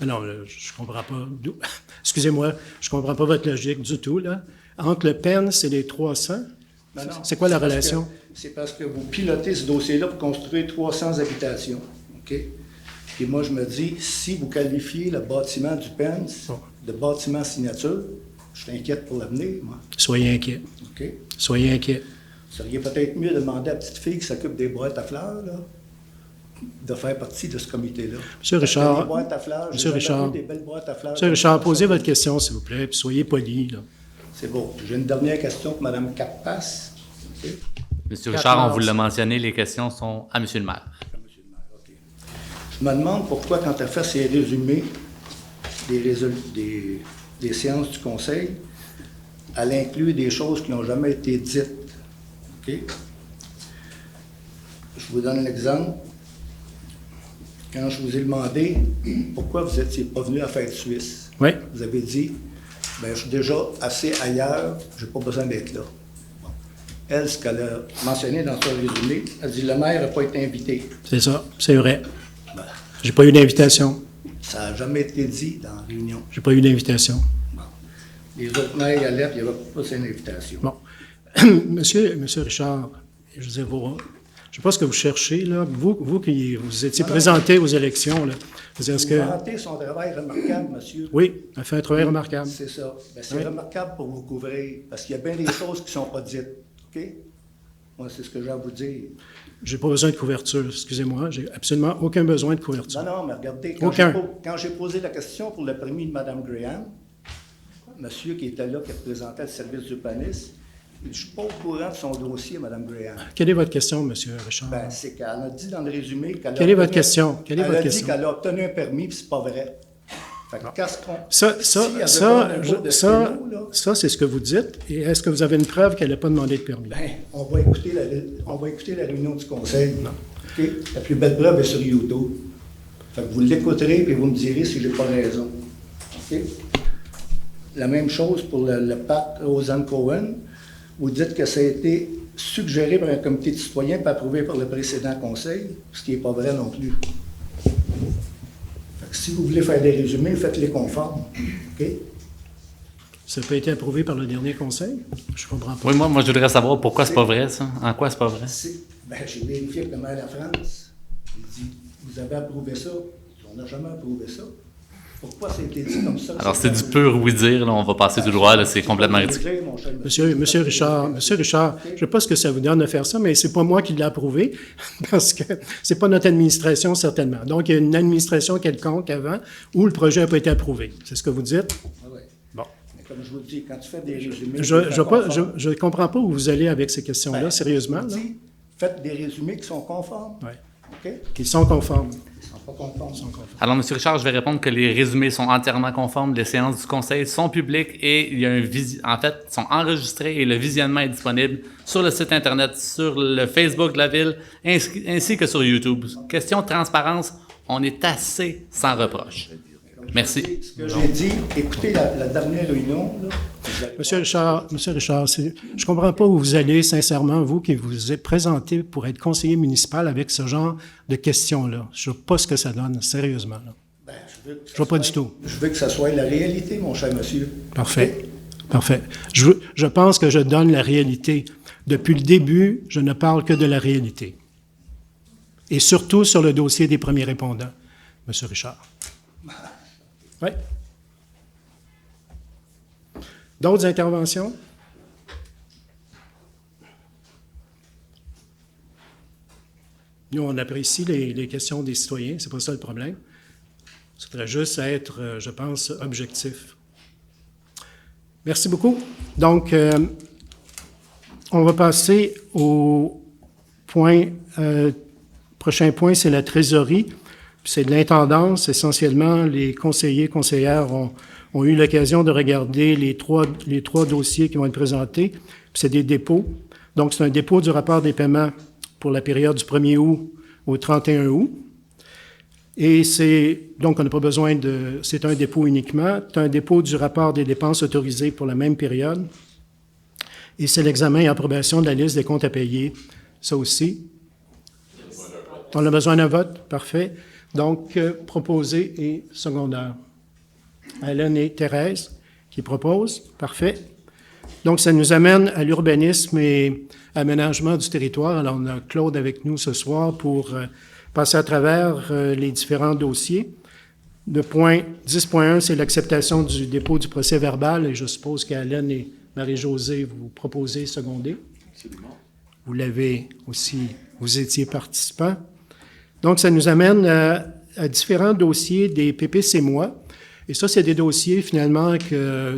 Non, je ne comprends pas. Excusez-moi, je ne comprends pas votre logique du tout, là. Entre le PENS et les 300, c'est quoi la relation? C'est parce que vous pilotez ce dossier-là pour construire 300 habitations. OK? Puis moi, je me dis, si vous qualifiez le bâtiment du PENS de bâtiment signature, je t'inquiète pour l'avenir, moi. Soyez inquiet. OK? Soyez inquiet. Vous seriez peut-être mieux de demander à la petite fille qui s'occupe des boîtes à fleurs, là, de faire partie de ce comité-là. Monsieur Richard, des boîtes à fleurs, Monsieur Richard, des belles boîtes à fleurs. Monsieur Richard, posez votre question, s'il vous plaît, puis soyez poli, là. C'est bon. J'ai une dernière question pour Mme Cappas. Okay. Monsieur Richard, on vous l'a mentionné, les questions sont à Monsieur le maire. Okay. Je me demande pourquoi, quand tu as fait ces résumés des séances du conseil, elle inclut des choses qui n'ont jamais été dites. OK? Je vous donne un exemple. Quand je vous ai demandé pourquoi vous n'étiez pas venu à Fête Suisse, Oui. vous avez dit, bien, je suis déjà assez ailleurs, je n'ai pas besoin d'être là. Bon. Elle, ce qu'elle a mentionné dans son résumé, elle dit, le maire n'a pas été invité. C'est ça, c'est vrai. Ben, J'ai pas eu d'invitation. ça n'a jamais été dit dans la réunion. J'ai pas eu d'invitation. Bon. Les autres maires y allaient, puis il n'y avait pas cette invitation. Bon. Monsieur Richard, je sais pas ce que vous cherchez, là. Vous qui vous étiez présenté aux élections, là. Est-ce Vous que... vantez son travail remarquable, monsieur. Oui, elle a fait un travail remarquable. C'est ça. Ben, c'est Oui. remarquable pour vous couvrir, parce qu'il y a bien des choses qui ne sont pas dites. OK? Moi, c'est ce que j'ai à vous dire. J'ai pas besoin de couverture, excusez-moi. J'ai absolument aucun besoin de couverture. Non, mais regardez, Aucun. quand j'ai posé la question pour le permis de Mme Graham, monsieur qui était là, qui représentait le service d'urbanisme, je ne suis pas au courant de son dossier, Mme Graham. Quelle est votre question, Monsieur Richard? Ben, c'est qu'elle a dit dans le résumé qu'elle Quelle est votre question? Quelle est elle votre a dit question? qu'elle a obtenu un permis, puis c'est pas vrai. Fait que qu'est-ce qu'on... Ça, si elle veut prendre un cours de sténo, là, c'est ce que vous dites. Et est-ce que vous avez une preuve qu'elle n'a pas demandé de permis? ben, on va écouter la réunion du conseil. OK? La plus belle preuve est sur YouTube. Fait que vous l'écouterez et vous me direz si j'ai pas raison. OK? La même chose pour le parc Roseanne Cohen. Vous dites que ça a été suggéré par un comité de citoyens et approuvé par le précédent conseil, ce qui n'est pas vrai non plus. Fait que si vous voulez faire des résumés, faites-les conformes. OK? Ça n'a pas été approuvé par le dernier conseil? Je comprends pas. Oui, moi, je voudrais savoir pourquoi c'est pas vrai, ça. En quoi c'est pas vrai? Ben, j'ai vérifié avec le maire de la France. Il dit, vous avez approuvé ça? On n'a jamais approuvé ça. Pourquoi ça a été dit comme ça? Alors, c'est du pur oui-dire, là, on va passer tout droit, là, c'est complètement ridicule. Monsieur Richard, je ne sais pas ce que ça vous donne de faire ça, mais c'est pas moi qui l'ai approuvé, parce que c'est pas notre administration, certainement. Donc, il y a une administration quelconque avant où le projet n'a pas été approuvé. C'est ce que vous dites? Oui. Bon. Mais comme je vous le dis, quand tu fais des résumés... Je ne comprends pas où vous allez avec ces questions-là, sérieusement. Je vous Là. dis, faites des résumés qui sont conformes. Oui. OK? Qu'ils sont conformes. Ils ne sont pas conformes. Alors, M. Richard, je vais répondre que les résumés sont entièrement conformes, les séances du conseil sont publiques et il y a en fait, sont enregistrés et le visionnement est disponible sur le site Internet, sur le Facebook de la Ville, ainsi que sur YouTube. Question de transparence, on est assez sans reproche. Merci. Ce que j'ai dit, écoutez la dernière réunion. Là, Monsieur Richard, je ne comprends pas où vous allez, sincèrement, vous qui vous êtes présenté pour être conseiller municipal avec ce genre de questions-là. Je ne sais pas ce que ça donne, sérieusement. Là. ben, je veux que ça Je vois pas soit- du tout. Je veux que ça soit la réalité, mon cher monsieur. Parfait. Parfait. Je pense que je donne la réalité. Depuis le début, je ne parle que de la réalité. Et surtout sur le dossier des premiers répondants, Monsieur Richard. Oui. D'autres interventions? Nous, on apprécie les questions des citoyens, c'est pas ça le problème. Ça devrait juste être, je pense, objectif. Merci beaucoup. Donc, on va passer au point, prochain point, c'est la trésorerie. C'est de l'intendance. Essentiellement, les conseillers, conseillères ont eu l'occasion de regarder les trois dossiers qui vont être présentés. Puis c'est des dépôts. Donc, c'est un dépôt du rapport des paiements pour la période du 1er août au 31 août. Et donc, on n'a pas besoin c'est un dépôt uniquement. C'est un dépôt du rapport des dépenses autorisées pour la même période. Et c'est l'examen et approbation de la liste des comptes à payer. Ça aussi. On a besoin d'un vote? Parfait. Donc, proposé et secondaire. Hélène et Thérèse qui proposent. Parfait. Donc, ça nous amène à l'urbanisme et aménagement du territoire. Alors, on a Claude avec nous ce soir pour passer à travers les différents dossiers. Le point 10.1, c'est l'acceptation du dépôt du procès verbal. Et je suppose qu'Hélène et Marie-Josée, vous proposez seconder. Absolument. Vous l'avez aussi, vous étiez participant. Donc, ça nous amène à différents dossiers des PPC-moi. Et ça, c'est des dossiers, finalement,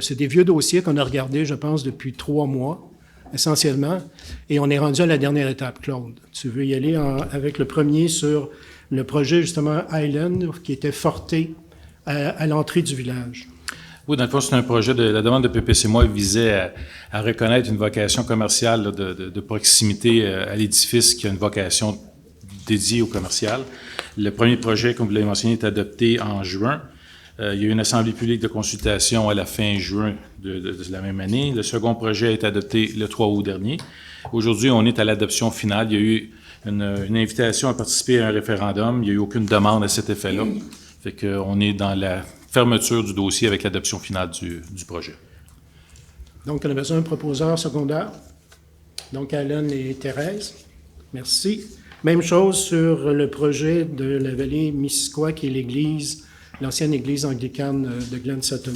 c'est des vieux dossiers qu'on a regardés, je pense, depuis 3 mois, essentiellement. Et on est rendu à la dernière étape, Claude. Tu veux y aller avec le premier sur le projet, justement, Island, qui était forté à l'entrée du village. Oui, dans le fond, c'est un projet la demande de PPC-Moi visait à reconnaître une vocation commerciale là, de proximité à l'édifice qui a une vocation dédiée au commercial. Le premier projet, comme vous l'avez mentionné, est adopté en juin. Il y a eu une assemblée publique de consultation à la fin juin de la même année. Le second projet a été adopté le 3 août dernier. Aujourd'hui, on est à l'adoption finale. Il y a eu une invitation à participer à un référendum. Il n'y a eu aucune demande à cet effet-là. Fait qu'on est dans la fermeture du dossier avec l'adoption finale du projet. Donc, on a besoin d'un proposeur secondaire. Donc, Alan et Thérèse. Merci. Même chose sur le projet de la vallée Missisquoi, qui est l'église, l'ancienne église anglicane de Glen Sutton.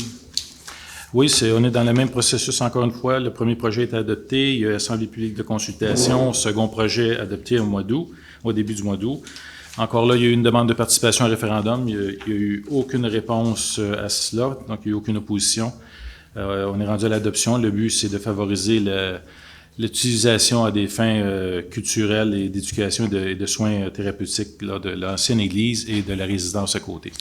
Oui, on est dans le même processus encore une fois. Le premier projet est adopté. Il y a l'Assemblée publique de consultation. Le second projet adopté au début du mois d'août. Encore là, il y a eu une demande de participation à un référendum. Il n'y a eu aucune réponse à cela, donc il n'y a eu aucune opposition. On est rendu à l'adoption. Le but, c'est de favoriser l'utilisation à des fins culturelles et d'éducation et de soins thérapeutiques là, de l'ancienne église et de la résidence à côté.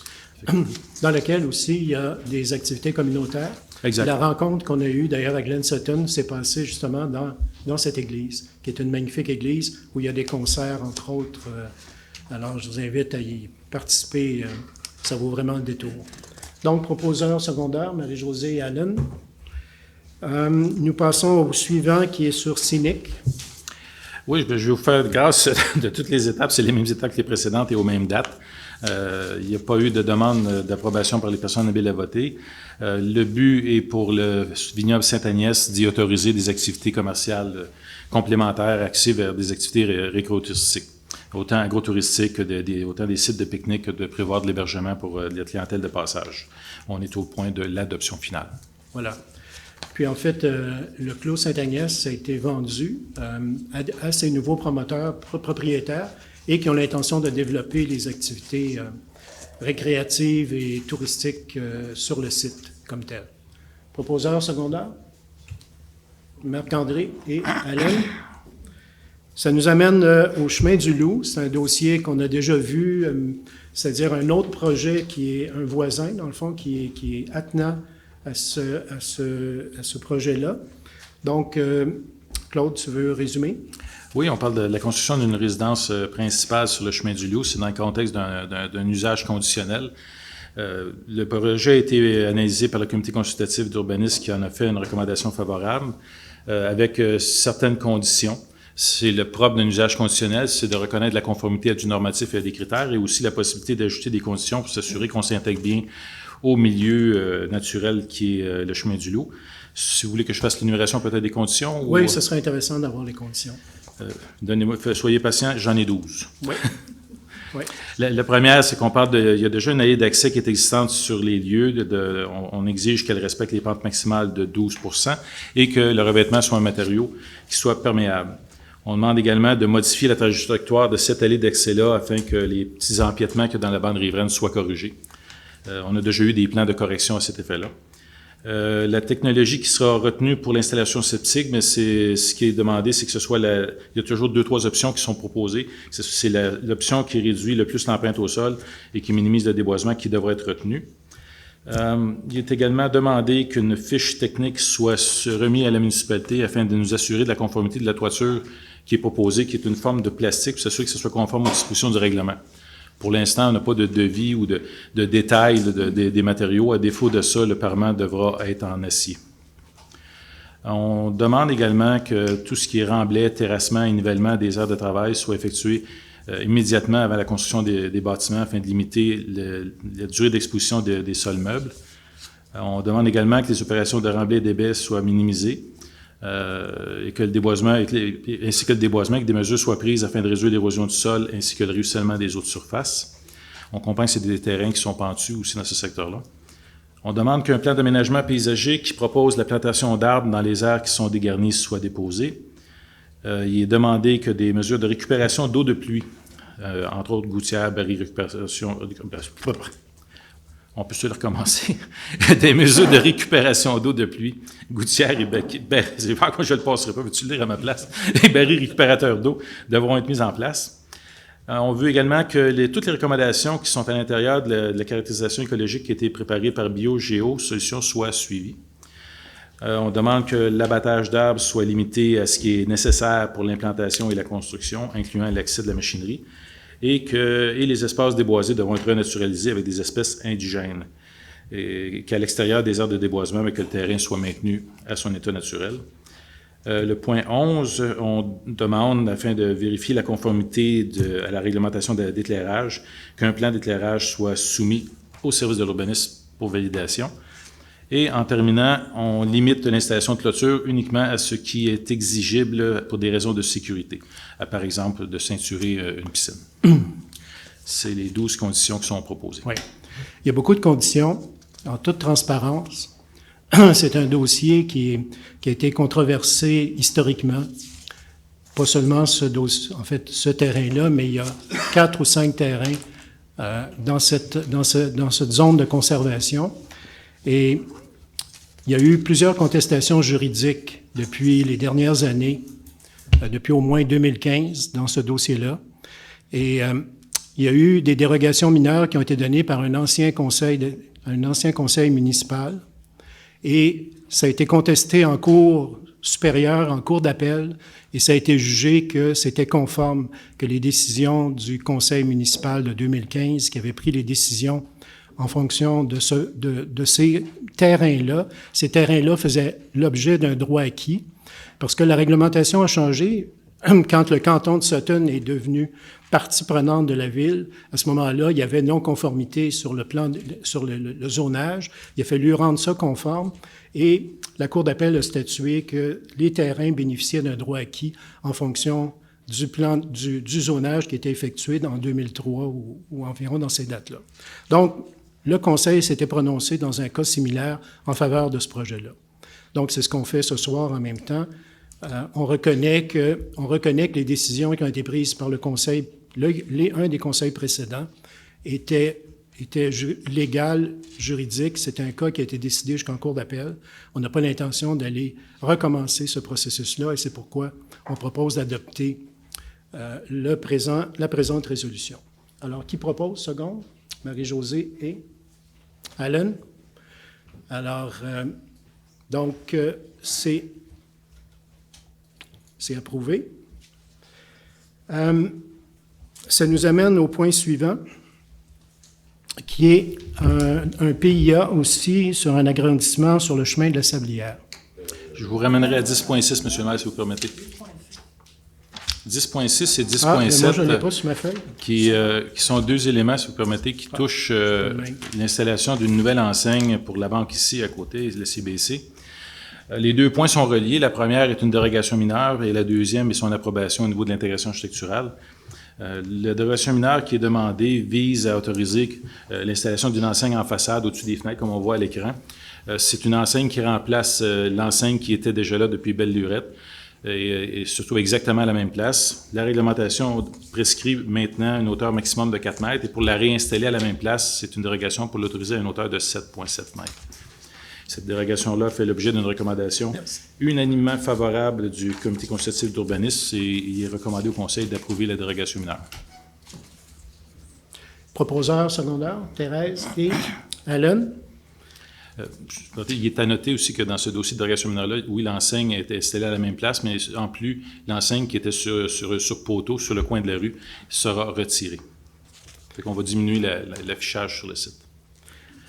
Dans laquelle aussi il y a des activités communautaires. Exact. La rencontre qu'on a eue d'ailleurs à Glen Sutton s'est passée justement dans cette église, qui est une magnifique église où il y a des concerts, entre autres. Alors, je vous invite à y participer. Ça vaut vraiment le détour. Donc, proposeur secondaire, Marie-Josée et Alan. Nous passons au suivant qui est sur Cynic. Oui, je vais vous faire grâce de toutes les étapes. C'est les mêmes étapes que les précédentes et aux mêmes dates. Il n'y a pas eu de demande d'approbation par les personnes habiles à voter. Le but est pour le vignoble Sainte-Agnès d'y autoriser des activités commerciales complémentaires axées vers des activités récréotouristiques, autant agrotouristiques que autant des sites de pique-nique que de prévoir de l'hébergement pour la clientèle de passage. On est au point de l'adoption finale. Voilà. Puis en fait, le Clos Sainte-Agnès a été vendu à ces nouveaux promoteurs propriétaires et qui ont l'intention de développer les activités récréatives et touristiques sur le site comme tel. Proposeur secondaire, Marc-André et Alain. Ça nous amène au chemin du Loup. C'est un dossier qu'on a déjà vu, c'est-à-dire un autre projet qui est un voisin, dans le fond, qui est attenant à ce projet-là. Donc, Claude, tu veux résumer? Oui, on parle de la construction d'une résidence principale sur le chemin du Loup. C'est dans le contexte d'un usage conditionnel. Le projet a été analysé par le comité consultatif d'urbanisme qui en a fait une recommandation favorable avec certaines conditions. C'est le propre d'un usage conditionnel, c'est de reconnaître la conformité à du normatif et à des critères et aussi la possibilité d'ajouter des conditions pour s'assurer qu'on s'intègre bien au milieu naturel qui est le chemin du Loup. Si vous voulez que je fasse l'énumération peut-être des conditions? Oui, ce serait intéressant d'avoir les conditions. Donnez-moi, soyez patient, j'en ai 12. Oui. Oui. La première, c'est qu'on parle il y a déjà une allée d'accès qui est existante sur les lieux. On exige qu'elle respecte les pentes maximales de 12 % et que le revêtement soit un matériau qui soit perméable. On demande également de modifier la trajectoire de cette allée d'accès-là afin que les petits empiètements qu'il y a dans la bande riveraine soient corrigés. On a déjà eu des plans de correction à cet effet-là. La technologie qui sera retenue pour l'installation septique, mais ce qui est demandé, c'est que ce soit il y a toujours 2-3 options qui sont proposées. C'est l'option qui réduit le plus l'empreinte au sol et qui minimise le déboisement qui devrait être retenue. Il est également demandé qu'une fiche technique soit remise à la municipalité afin de nous assurer de la conformité de la toiture qui est proposée, qui est une forme de plastique, pour s'assurer que ce soit conforme aux dispositions du règlement. Pour l'instant, on n'a pas de devis ou de détails des matériaux. À défaut de ça, le parement devra être en acier. On demande également que tout ce qui est remblai, terrassement et nivellement des aires de travail soit effectué immédiatement avant la construction des bâtiments afin de limiter la durée d'exposition des sols meubles. On demande également que les opérations de remblai et d'ébais soient minimisées et que le déboisement, ainsi que le déboisement, que des mesures soient prises afin de réduire l'érosion du sol ainsi que le ruissellement des eaux de surface. On comprend que c'est des terrains qui sont pentus aussi dans ce secteur-là. On demande qu'un plan d'aménagement paysager qui propose la plantation d'arbres dans les aires qui sont dégarnies soit déposé. Il est demandé que des mesures de récupération d'eau de pluie, entre autres gouttières, barils, récupération... On peut se le recommencer. Des mesures de récupération d'eau de pluie, gouttières et je ne le passerai pas, veux-tu le lire à ma place? Les barils récupérateurs d'eau devront être mis en place. On veut également que toutes les recommandations qui sont à l'intérieur de la caractérisation écologique qui a été préparée par BioGéo Solutions soient suivies. On demande que l'abattage d'arbres soit limité à ce qui est nécessaire pour l'implantation et la construction, incluant l'accès de la machinerie, et les espaces déboisés devront être renaturalisés avec des espèces indigènes, et qu'à l'extérieur des aires de déboisement, mais que le terrain soit maintenu à son état naturel. Le point 11, on demande, afin de vérifier la conformité à la réglementation d'éclairage, qu'un plan d'éclairage soit soumis au service de l'urbanisme pour validation. Et en terminant, on limite l'installation de clôture uniquement à ce qui est exigible pour des raisons de sécurité, par exemple de ceinturer une piscine. C'est les 12 conditions qui sont proposées. Oui. Il y a beaucoup de conditions, en toute transparence. C'est un dossier qui a été controversé historiquement. Pas seulement ce terrain-là, mais il y a 4 ou 5 terrains dans cette zone de conservation. Et il y a eu plusieurs contestations juridiques depuis les dernières années, depuis au moins 2015 dans ce dossier-là. Et il y a eu des dérogations mineures qui ont été données par un ancien conseil municipal. Et ça a été contesté en cour supérieure, en cour d'appel, et ça a été jugé que c'était conforme, que les décisions du conseil municipal de 2015, qui avait pris les décisions en fonction de ces terrains-là. Ces terrains-là faisaient l'objet d'un droit acquis, parce que la réglementation a changé quand le canton de Sutton est devenu partie prenante de la ville. À ce moment-là, il y avait non-conformité sur le plan, sur le zonage. Il a fallu rendre ça conforme et la Cour d'appel a statué que les terrains bénéficiaient d'un droit acquis en fonction du plan du zonage qui était effectué en 2003 ou environ dans ces dates-là. Donc, le Conseil s'était prononcé dans un cas similaire en faveur de ce projet-là. Donc, c'est ce qu'on fait ce soir en même temps. On reconnaît que les décisions qui ont été prises par le Conseil, un des conseils précédents, étaient légales, juridiques. C'est un cas qui a été décidé jusqu'en cour d'appel. On n'a pas l'intention d'aller recommencer ce processus-là et c'est pourquoi on propose d'adopter la présente résolution. Alors, qui propose, seconde? Marie-Josée et Alan. Alors, donc, c'est approuvé. Ça nous amène au point suivant, qui est un PIA aussi sur un agrandissement sur le chemin de la Sablière. Je vous ramènerai à 10.6, M. le maire, si vous permettez. 10.6 et 10.7, moi, je ne l'ai pas sur ma feuille. qui sont deux éléments, si vous permettez, qui touchent l'installation d'une nouvelle enseigne pour la banque ici, à côté, le CBC. Les deux points sont reliés. La première est une dérogation mineure et la deuxième est son approbation au niveau de l'intégration architecturale. La dérogation mineure qui est demandée vise à autoriser l'installation d'une enseigne en façade au-dessus des fenêtres, comme on voit à l'écran. C'est une enseigne qui remplace l'enseigne qui était déjà là depuis belle lurette et se trouve exactement à la même place. La réglementation prescrit maintenant une hauteur maximum de 4 mètres et pour la réinstaller à la même place, c'est une dérogation pour l'autoriser à une hauteur de 7,7 mètres. Cette dérogation-là fait l'objet d'une recommandation unanimement favorable du Comité consultatif d'urbanisme et il est recommandé au Conseil d'approuver la dérogation mineure. Proposeur secondaire, Thérèse et Alan. Il est à noter aussi que dans ce dossier de dérogation mineure-là, oui, l'enseigne était installée à la même place, mais en plus, l'enseigne qui était sur poteau, sur le coin de la rue, sera retirée. Fait qu'on va diminuer l'affichage sur le site.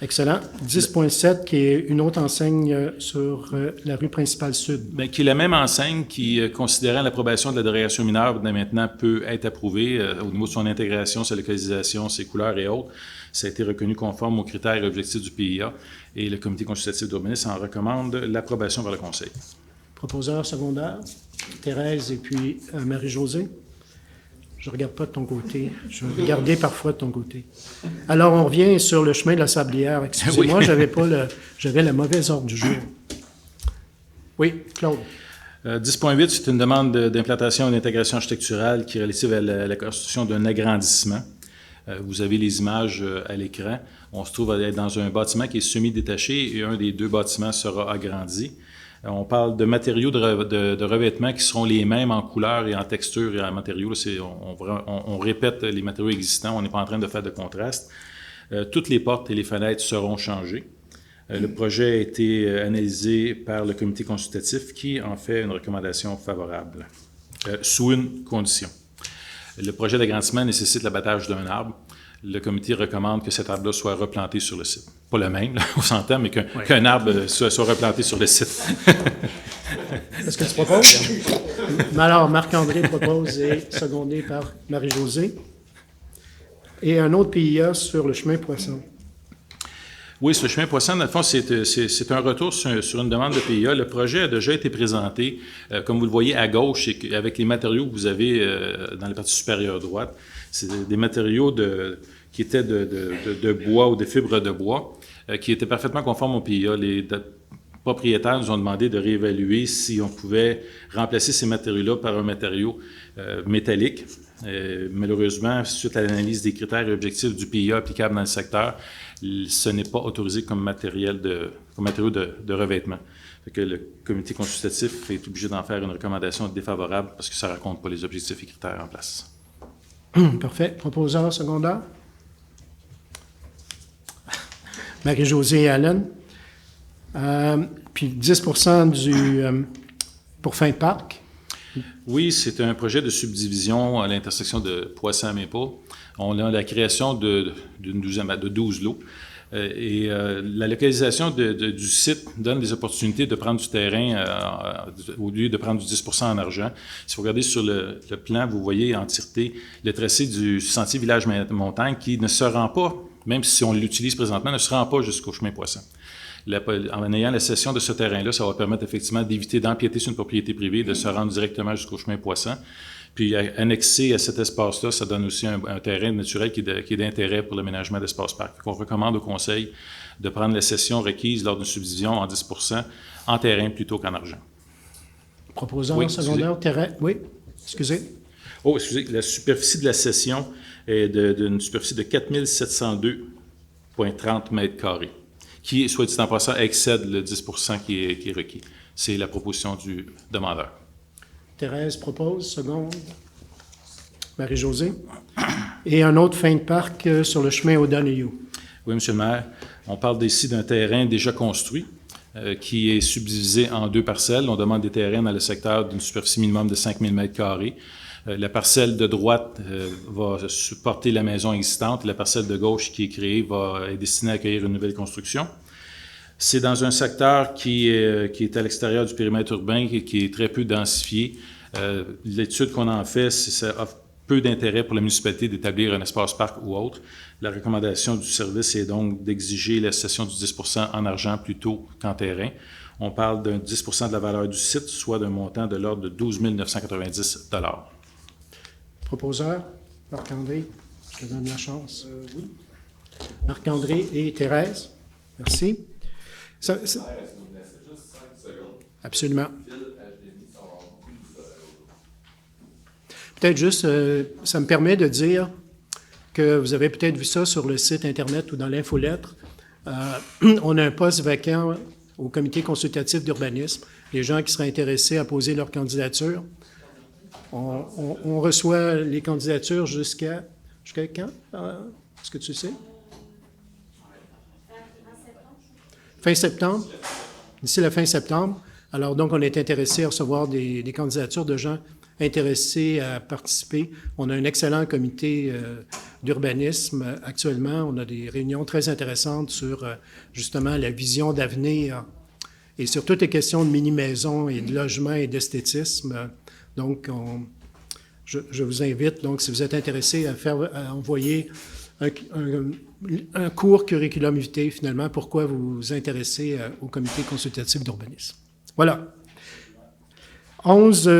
Excellent. 10.7, qui est une autre enseigne sur la rue principale sud. Bien, qui est la même enseigne qui, considérant l'approbation de la dérogation mineure, maintenant peut être approuvée au niveau de son intégration, sa localisation, ses couleurs et autres. Ça a été reconnu conforme aux critères et objectifs du PIA et le Comité consultatif d'urbanisme en recommande l'approbation par le Conseil. Proposeur secondaire, Thérèse et puis Marie-Josée. Je ne regarde pas de ton côté. Je vais regarder parfois de ton côté. Alors, on revient sur le chemin de la Sablière. Excusez-moi, Oui. j'avais la mauvaise ordre du jour. Oui, Claude. 10.8, c'est une demande d'implantation et d'intégration architecturale qui est relative à la construction d'un agrandissement. Vous avez les images à l'écran. On se trouve dans un bâtiment qui est semi-détaché et un des deux bâtiments sera agrandi. On parle de matériaux de revêtement qui seront les mêmes en couleur et en texture et en matériaux. On répète les matériaux existants, on n'est pas en train de faire de contraste. Toutes les portes et les fenêtres seront changées. Le projet a été analysé par le comité consultatif qui en fait une recommandation favorable, sous une condition. Le projet d'agrandissement nécessite l'abattage d'un arbre. Le comité recommande que cet arbre-là soit replanté sur le site. Pas le même, là, on s'entend, mais qu'un arbre soit replanté sur le site. Est-ce que tu proposes? Mais alors, Marc-André propose et secondé par Marie-Josée. Et un autre PIA sur le chemin Poisson. Oui, sur le chemin Poisson, dans le fond, c'est un retour sur une demande de PIA. Le projet a déjà été présenté, comme vous le voyez à gauche, avec les matériaux que vous avez dans la partie supérieure droite. C'est des matériaux qui étaient de bois ou de fibres de bois, qui étaient parfaitement conformes au PIA. Les propriétaires nous ont demandé de réévaluer si on pouvait remplacer ces matériaux-là par un matériau métallique. Malheureusement, suite à l'analyse des critères et objectifs du PIA applicable dans le secteur, ce n'est pas autorisé comme matériau de revêtement. Fait que le comité consultatif est obligé d'en faire une recommandation défavorable parce que ça ne raconte pas les objectifs et critères en place. Parfait. Proposeur secondaire? Marie-Josée et Allen. Puis 10 pour fin de parc. Oui, c'est un projet de subdivision à l'intersection de Poisson à Maple. On a la création de 12 lots. La localisation du site donne des opportunités de prendre du terrain au lieu de prendre du 10 en argent. Si vous regardez sur le plan, vous voyez en tireté le tracé du sentier village-montagne qui ne se rend pas, même si on l'utilise présentement, ne se rend pas jusqu'au chemin Poisson. En ayant la cession de ce terrain-là, ça va permettre effectivement d'éviter d'empiéter sur une propriété privée, de se rendre directement jusqu'au chemin Poisson. Puis, annexé à cet espace-là, ça donne aussi un terrain naturel qui est d'intérêt pour l'aménagement d'espace parc. On recommande au conseil de prendre la cession requise lors d'une subdivision en 10 en terrain plutôt qu'en argent. Proposeur Oui, secondaire, terrain. Oui, excusez. Oh, excusez, la superficie de la cession est d'une superficie de 4 702,30 mètres carrés, qui, soit dit en passant, excède le 10 qui est requis. C'est la proposition du demandeur. Thérèse propose, seconde. Marie-Josée. Et un autre fin de parc sur le chemin O'Donoghue. Oui, M. le maire. On parle ici d'un terrain déjà construit qui est subdivisé en 2 parcelles. On demande des terrains dans le secteur d'une superficie minimum de 5 000 m². La parcelle de droite va supporter la maison existante. La parcelle de gauche qui est créée est destinée à accueillir une nouvelle construction. C'est dans un secteur qui est à l'extérieur du périmètre urbain, qui est très peu densifié. L'étude qu'on en fait, ça offre peu d'intérêt pour la municipalité d'établir un espace-parc ou autre. La recommandation du service est donc d'exiger la cession du 10 en argent plutôt qu'en terrain. On parle d'un 10 de la valeur du site, soit d'un montant de l'ordre de 12 990 $. Proposeur, Marc-André, je te donne la chance. Oui. Marc-André et Thérèse, merci. Absolument. Peut-être juste, ça me permet de dire que vous avez peut-être vu ça sur le site Internet ou dans l'infolettre. On a un poste vacant au comité consultatif d'urbanisme. Les gens qui seraient intéressés à poser leur candidature. On reçoit les candidatures jusqu'à quand? Est-ce que tu sais? Fin septembre? D'ici la fin septembre. Alors, donc, on est intéressé à recevoir des candidatures de gens intéressés à participer. On a un excellent comité d'urbanisme actuellement. On a des réunions très intéressantes sur, justement, la vision d'avenir et sur toutes les questions de mini-maisons et de logement et d'esthétisme. Donc, je vous invite, donc, si vous êtes intéressé à envoyer un court curriculum vitae, finalement, pourquoi vous vous intéressez au comité consultatif d'urbanisme. Voilà. 11,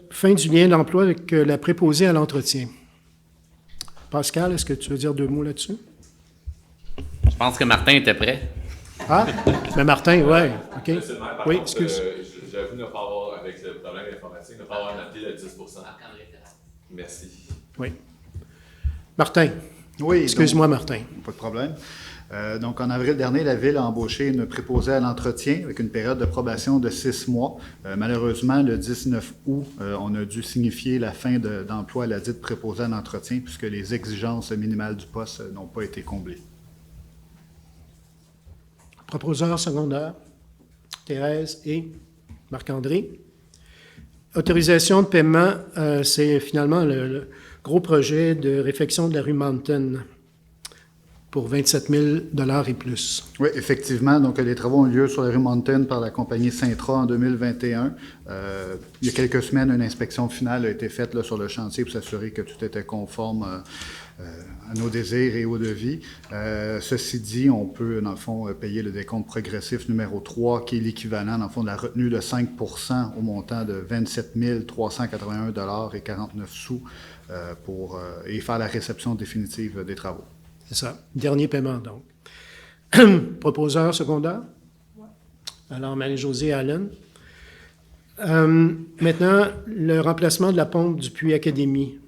fin du lien d'emploi avec la préposée à l'entretien. Pascal, est-ce que tu veux dire 2 mots là-dessus? Je pense que Martin était prêt. Ah, mais Martin, oui, OK. Monsieur le maire, par Oui, contre, excuse. j'avoue ne pas avoir, avec le problème informatique, ne pas avoir noté le 10 Merci. Oui. Martin. Oui. Excuse-moi, Martin. Pas de problème. Donc, en avril dernier, la Ville a embauché une préposée à l'entretien avec une période de probation de 6 mois. Malheureusement, le 19 août, on a dû signifier la fin d'emploi à la dite préposée à l'entretien puisque les exigences minimales du poste n'ont pas été comblées. Proposeur secondaire, Thérèse et Marc-André. Autorisation de paiement, c'est finalement le gros projet de réfection de la rue Mountain pour 27 000 et plus. Oui, effectivement. Donc, les travaux ont lieu sur la rue Mountain par la compagnie Cintra en 2021. Il y a quelques semaines, une inspection finale a été faite là, sur le chantier pour s'assurer que tout était conforme à nos désirs et au devis. Ceci dit, on peut, dans le fond, payer le décompte progressif numéro 3, qui est l'équivalent, dans le fond, de la retenue de 5 % au montant de 27 381 et 49 sous et faire la réception définitive des travaux. C'est ça. Dernier paiement, donc. Proposeur secondaire? Oui. Alors, Marie-Josée Allen. Maintenant, le remplacement de la pompe du puits Académie.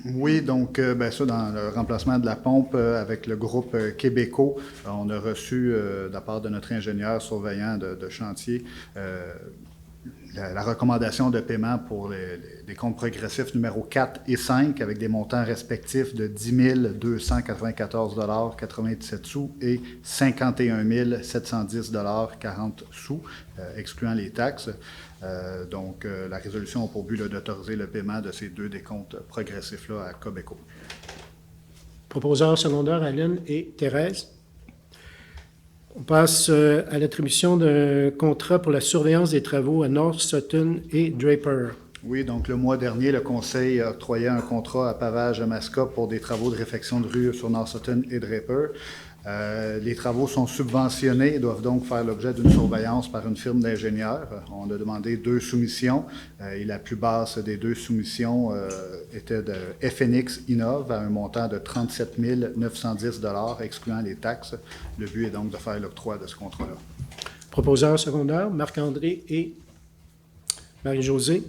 Oui, donc, ça, dans le remplacement de la pompe avec le groupe Québéco, on a reçu, de la part de notre ingénieur surveillant de chantier, la recommandation de paiement pour les comptes progressifs numéro 4 et 5 avec des montants respectifs de 10 294 97 sous et 51 710 40 sous, excluant les taxes. Donc, la résolution a pour but d'autoriser le paiement de ces deux décomptes progressifs-là à Québéco. Proposeur secondaire, Allen et Thérèse. On passe à l'attribution d'un contrat pour la surveillance des travaux à North Sutton et Draper. Oui, donc le mois dernier, le Conseil a octroyé un contrat à Pavage Masca pour des travaux de réfection de rue sur North Sutton et Draper. Les travaux sont subventionnés et doivent donc faire l'objet d'une surveillance par une firme d'ingénieurs. On a demandé 2 soumissions et la plus basse des 2 soumissions était de FNX Innov à un montant de 37 910 excluant les taxes. Le but est donc de faire l'octroi de ce contrat-là. Proposeur secondaire, Marc-André et Marie-Josée.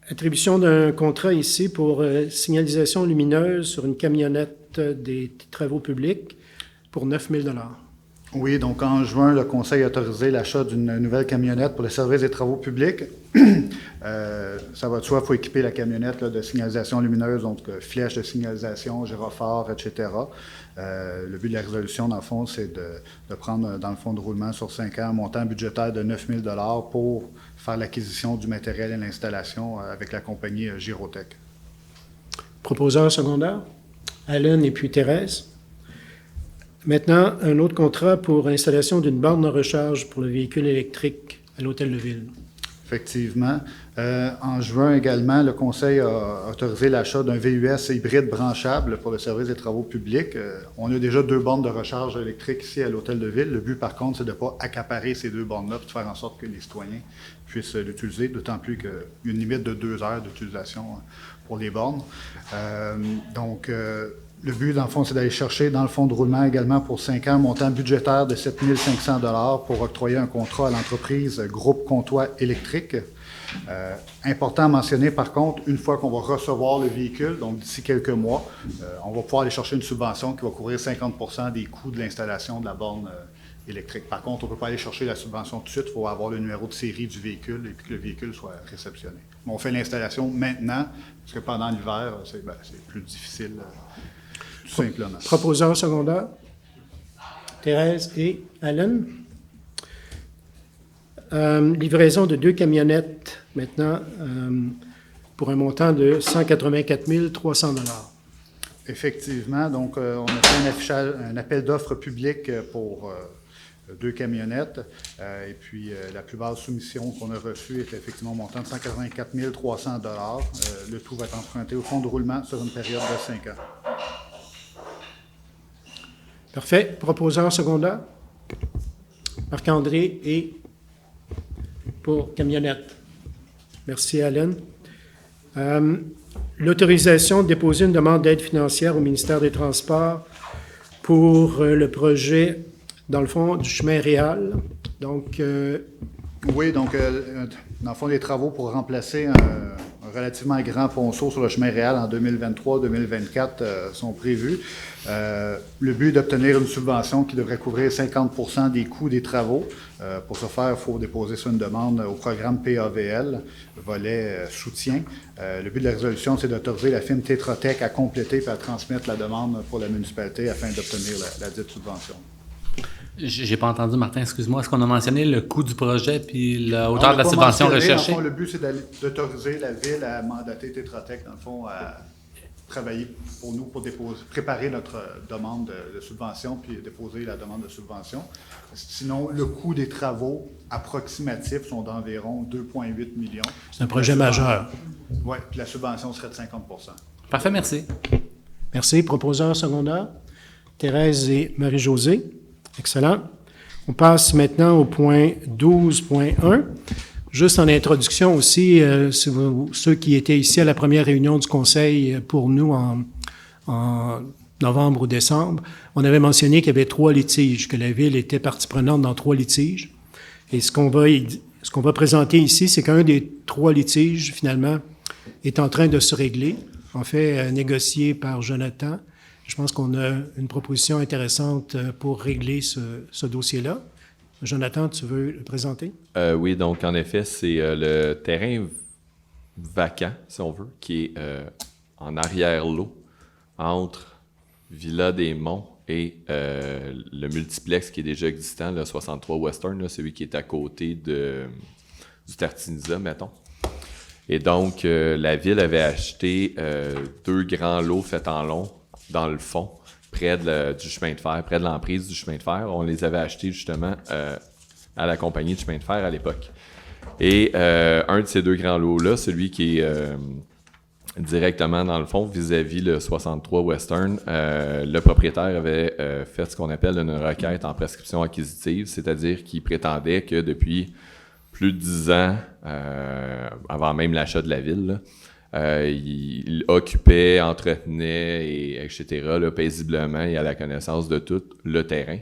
Attribution d'un contrat ici pour signalisation lumineuse sur une camionnette des travaux publics pour 9 000 $. Oui, donc en juin, le Conseil a autorisé l'achat d'une nouvelle camionnette pour le service des travaux publics. Ça va de soi, il faut équiper la camionnette là, de signalisation lumineuse, donc flèches de signalisation, gyrophares, etc. Le but de la résolution, dans le fond, c'est de prendre dans le fonds de roulement sur 5 ans un montant budgétaire de 9 000 $ pour faire l'acquisition du matériel et l'installation avec la compagnie Girotech. Proposeur secondaire, Allen et puis Thérèse. Maintenant, un autre contrat pour l'installation d'une borne de recharge pour le véhicule électrique à l'Hôtel de Ville. Effectivement. En juin également, le Conseil a autorisé l'achat d'un VUS hybride branchable pour le service des travaux publics. On a déjà 2 bornes de recharge électrique ici à l'Hôtel de Ville. Le but, par contre, c'est de ne pas accaparer ces 2 bornes-là et de faire en sorte que les citoyens puissent l'utiliser, d'autant plus qu'il y a une limite de 2 heures d'utilisation pour les bornes. Le but, dans le fond, c'est d'aller chercher dans le fonds de roulement également pour 5 ans un montant budgétaire de 7 500 $ pour octroyer un contrat à l'entreprise Groupe Comtois Électrique. Important à mentionner, par contre, une fois qu'on va recevoir le véhicule, donc d'ici quelques mois, on va pouvoir aller chercher une subvention qui va couvrir 50 % des coûts de l'installation de la borne électrique. Par contre, on ne peut pas aller chercher la subvention tout de suite, il faut avoir le numéro de série du véhicule et puis que le véhicule soit réceptionné. Mais on fait l'installation maintenant, parce que pendant l'hiver, c'est plus difficile. Tout simplement. Proposeur secondaire, Thérèse et Allen. Livraison de 2 camionnettes maintenant pour un montant de 184 300 $. Effectivement, donc on a fait un appel d'offres public pour 2 camionnettes et puis la plus basse soumission qu'on a reçue était effectivement un montant de 184 300 $. Le tout va être emprunté au fonds de roulement sur une période de 5 ans. Parfait. Proposeur secondaire, Marc-André et pour camionnette. Merci, Allen. L'autorisation de déposer une demande d'aide financière au ministère des Transports pour le projet, dans le fond, du chemin Réal. Donc, oui, donc, dans le fond, des travaux pour remplacer relativement grand ponceau sur le chemin réel en 2023-2024 sont prévus. Le but est d'obtenir une subvention qui devrait couvrir 50% des coûts des travaux. Pour ce faire, il faut déposer sur une demande au programme PAVL, volet soutien. Le but de la résolution, c'est d'autoriser la firme Tetra Tech à compléter et à transmettre la demande pour la municipalité afin d'obtenir la dite subvention. J'ai pas entendu, Martin, excuse-moi. Est-ce qu'on a mentionné le coût du projet puis la hauteur de la subvention recherchée? En fond, le but, c'est d'autoriser la Ville à mandater Tetra Tech, dans le fond, à travailler pour nous, pour préparer notre demande de subvention puis déposer la demande de subvention. Sinon, le coût des travaux approximatifs sont d'environ 2,8 millions. C'est un projet majeur. Oui, puis la subvention serait de 50%. Parfait, merci. Merci. Proposeur secondaire, Thérèse et Marie-Josée. Excellent. On passe maintenant au point 12.1. Juste en introduction aussi, ceux qui étaient ici à la première réunion du Conseil pour nous en novembre ou décembre, on avait mentionné qu'il y avait 3 litiges, que la Ville était partie prenante dans 3 litiges. Et ce qu'on va présenter ici, c'est qu'un des 3 litiges, finalement, est en train de se régler, en fait, négocié par Jonathan. Je pense qu'on a une proposition intéressante pour régler ce dossier-là. Jonathan, tu veux le présenter? Oui, donc en effet, c'est le terrain vacant, si on veut, qui est en arrière-lot entre Villa des Monts et le multiplex qui est déjà existant, le 63 Western, là, celui qui est à côté du Tartinisa, mettons. Et donc, la Ville avait acheté 2 grands lots faits en long dans le fond, près du chemin de fer, près de l'emprise du chemin de fer. On les avait achetés justement à la compagnie de chemin de fer à l'époque. Et un de ces 2 grands lots-là, celui qui est directement dans le fond, vis-à-vis le 63 Western, le propriétaire avait fait ce qu'on appelle une requête en prescription acquisitive, c'est-à-dire qu'il prétendait que depuis plus de 10 ans, avant même l'achat de la ville, là, il occupait, entretenait, etc., là, paisiblement et à la connaissance de tout le terrain.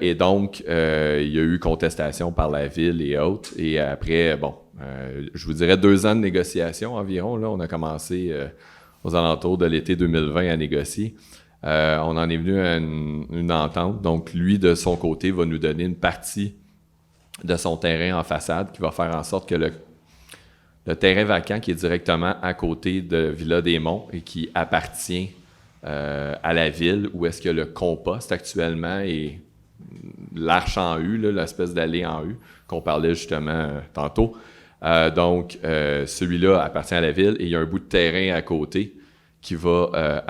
Et donc, il y a eu contestation par la Ville et autres. Et après, je vous dirais 2 ans de négociation environ. Là, on a commencé aux alentours de l'été 2020 à négocier. On en est venu à une entente. Donc, lui, de son côté, va nous donner une partie de son terrain en façade qui va faire en sorte que le terrain vacant qui est directement à côté de Villa des Monts et qui appartient à la Ville, où est-ce que le compost actuellement et l'arche en U, là, l'espèce d'allée en U, qu'on parlait justement tantôt. Donc, celui-là appartient à la Ville et il y a un bout de terrain à côté qui va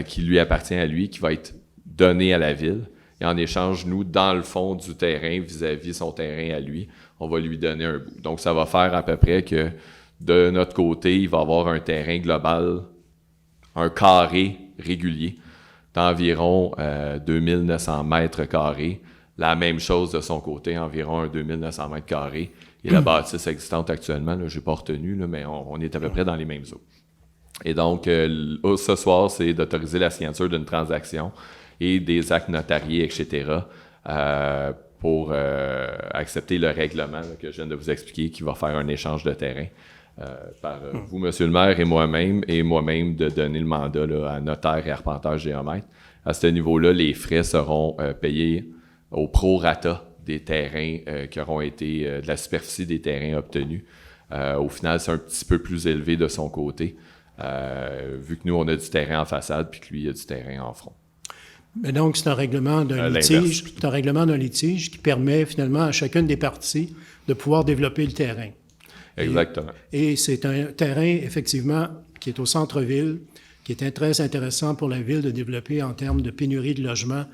qui lui appartient à lui, qui va être donné à la Ville. Et en échange, nous, dans le fond du terrain, vis-à-vis son terrain à lui, on va lui donner un bout. Donc, ça va faire à peu près que de notre côté, il va avoir un terrain global, un carré régulier d'environ 2900 mètres carrés. La même chose de son côté, environ 2900 mètres carrés. Et la bâtisse existante actuellement, je n'ai pas retenu, là, mais on est à peu près dans les mêmes eaux. Et donc, ce soir, c'est d'autoriser la signature d'une transaction et des actes notariés, etc., pour accepter le règlement là, que je viens de vous expliquer, qui va faire un échange de terrain par vous, Monsieur le maire, et moi-même de donner le mandat là, à notaire et arpenteur géomètre. À ce niveau-là, les frais seront payés au prorata des terrains qui auront été, de la superficie des terrains obtenus. Au final, c'est un petit peu plus élevé de son côté, vu que nous, on a du terrain en façade, puis que lui, il a du terrain en front. Mais donc, c'est un règlement d'un litige. C'est un règlement d'un litige qui permet finalement à chacune des parties de pouvoir développer le terrain. Exactement. Et c'est un terrain, effectivement, qui est au centre-ville, qui est très intéressant pour la Ville de développer en termes de pénurie de logements.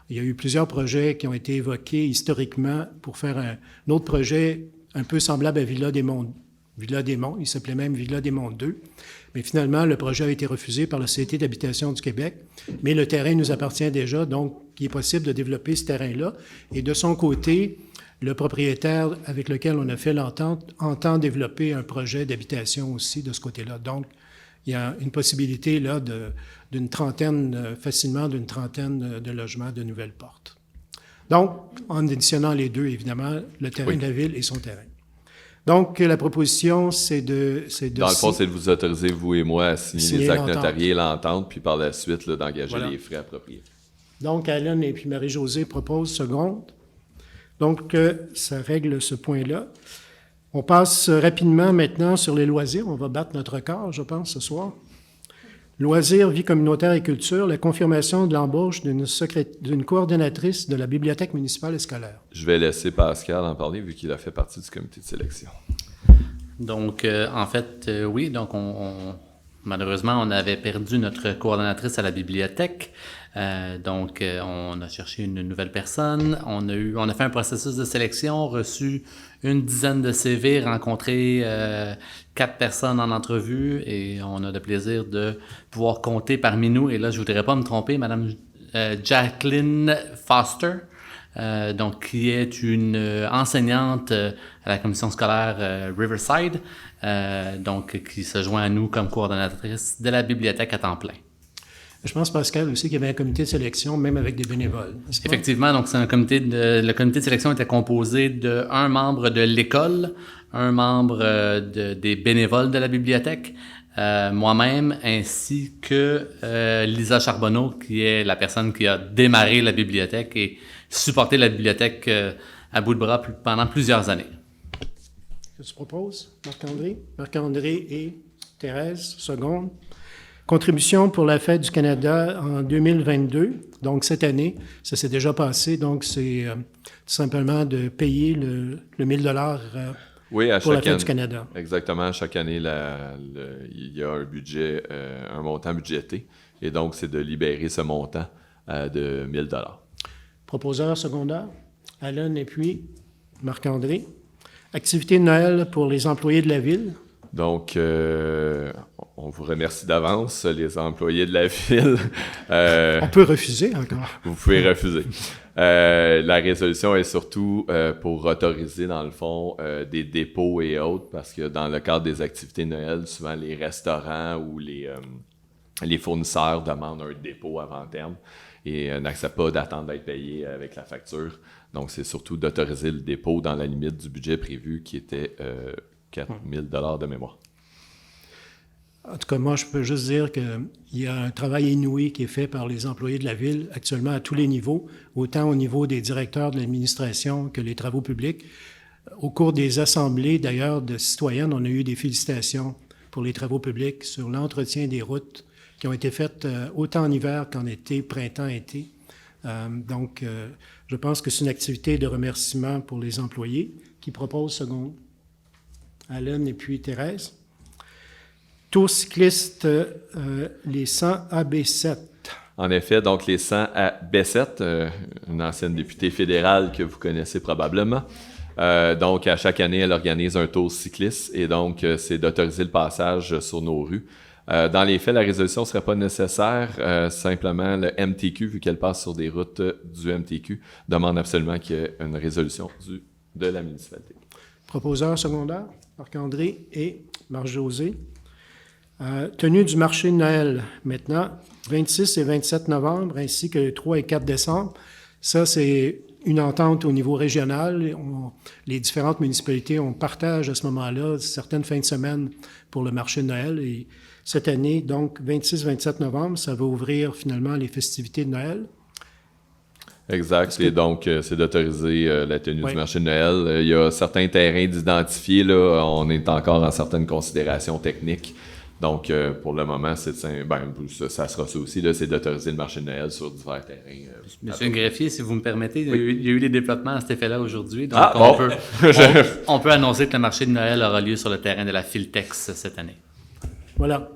Il y a eu plusieurs projets qui ont été évoqués historiquement pour faire un autre projet un peu semblable à Villa des Monts. Il s'appelait même Villa des Monts 2. Mais finalement, le projet a été refusé par la Société d'habitation du Québec. Mais le terrain nous appartient déjà, donc il est possible de développer ce terrain-là. Et de son côté, le propriétaire avec lequel on a fait l'entente entend développer un projet d'habitation aussi de ce côté-là. Donc, il y a une possibilité là facilement d'une trentaine de logements de nouvelles portes. Donc, en additionnant les deux, évidemment, le terrain de la Ville et son terrain. Donc, la proposition, c'est de Dans le fond, c'est de vous autoriser, vous et moi, à signer les actes l'entente. notariés, l'entente, puis par la suite, là, d'engager Voilà. les frais appropriés. Donc, Alan et puis Marie-Josée proposent seconde. Donc, ça règle ce point-là. On passe rapidement maintenant sur les loisirs. On va battre notre record, je pense, ce soir. Loisirs, vie communautaire et culture, la confirmation de l'embauche d'une coordonnatrice de la bibliothèque municipale et scolaire. Je vais laisser Pascal en parler, vu qu'il a fait partie du comité de sélection. Donc, en fait, oui, donc malheureusement, on avait perdu notre coordonnatrice à la bibliothèque. Donc, on a cherché une nouvelle personne. On a fait un processus de sélection, reçu une dizaine de CV, rencontré 4 personnes en entrevue et on a le plaisir de pouvoir compter parmi nous. Et là, je voudrais pas me tromper, Madame Jacqueline Foster, donc qui est une enseignante à la commission scolaire Riverside, donc qui se joint à nous comme coordonnatrice de la bibliothèque à temps plein. Je pense, Pascal, aussi qu'il y avait un comité de sélection, même avec des bénévoles. n'est-ce pas? Effectivement, donc c'est le comité de sélection était composé de un membre de l'école, un membre des bénévoles de la bibliothèque, moi-même, ainsi que Lisa Charbonneau, qui est la personne qui a démarré la bibliothèque et supporté la bibliothèque à bout de bras pendant plusieurs années. Que tu proposes, Marc-André? Marc-André et Thérèse, seconde. Contribution pour la Fête du Canada en 2022. Donc, cette année, ça s'est déjà passé. Donc, c'est tout simplement de payer le 1 000 Oui, pour la Fête du Canada. Exactement. Chaque année, il y a un budget, un montant budgété. Et donc, c'est de libérer ce montant de 1 000 $. Proposeur secondaire, Alan et puis Marc-André. Activité de Noël pour les employés de la Ville. Donc, on vous remercie d'avance, les employés de la Ville. On peut refuser encore. Vous pouvez refuser. La résolution est surtout pour autoriser, dans le fond, des dépôts et autres, parce que dans le cadre des activités de Noël, souvent les restaurants ou les fournisseurs demandent un dépôt avant terme et n'acceptent pas d'attendre d'être payés avec la facture. Donc, c'est surtout d'autoriser le dépôt dans la limite du budget prévu qui était 4 000 $ de mémoire. En tout cas, moi, je peux juste dire qu'il y a un travail inouï qui est fait par les employés de la Ville actuellement à tous les niveaux, autant au niveau des directeurs de l'administration que les travaux publics. Au cours des assemblées, d'ailleurs, de citoyennes, on a eu des félicitations pour les travaux publics sur l'entretien des routes qui ont été faites autant en hiver qu'en été, printemps-été. Donc, je pense que c'est une activité de remerciement pour les employés qui proposent seconde. Alan et puis Thérèse. Tour cycliste, les 100 AB7. En effet, donc les 100 AB7, une ancienne députée fédérale que vous connaissez probablement. Donc, à chaque année, elle organise un tour cycliste et donc, c'est d'autoriser le passage sur nos rues. Dans les faits, la résolution ne serait pas nécessaire. Simplement, le MTQ, vu qu'elle passe sur des routes du MTQ, demande absolument qu'il y ait une résolution de la municipalité. Proposeur secondaire, Marc-André et Marc-Josée. Tenue du marché de Noël, maintenant, 26 et 27 novembre, ainsi que les 3 et 4 décembre. Ça, c'est une entente au niveau régional. Les différentes municipalités, on partage à ce moment-là certaines fins de semaine pour le marché de Noël. Et cette année, donc, 26-27 novembre, ça va ouvrir finalement les festivités de Noël. Exact. Et donc, c'est d'autoriser la tenue du marché de Noël. Il y a certains terrains d'identifier. Là, on est encore en certaines considérations techniques. Donc, pour le moment, ça sera ça aussi, là, c'est d'autoriser le marché de Noël sur divers terrains. Monsieur le greffier, si vous me permettez, il y a eu des développements à cet effet-là aujourd'hui. Donc, on peut annoncer que le marché de Noël aura lieu sur le terrain de la Filtex cette année. Voilà.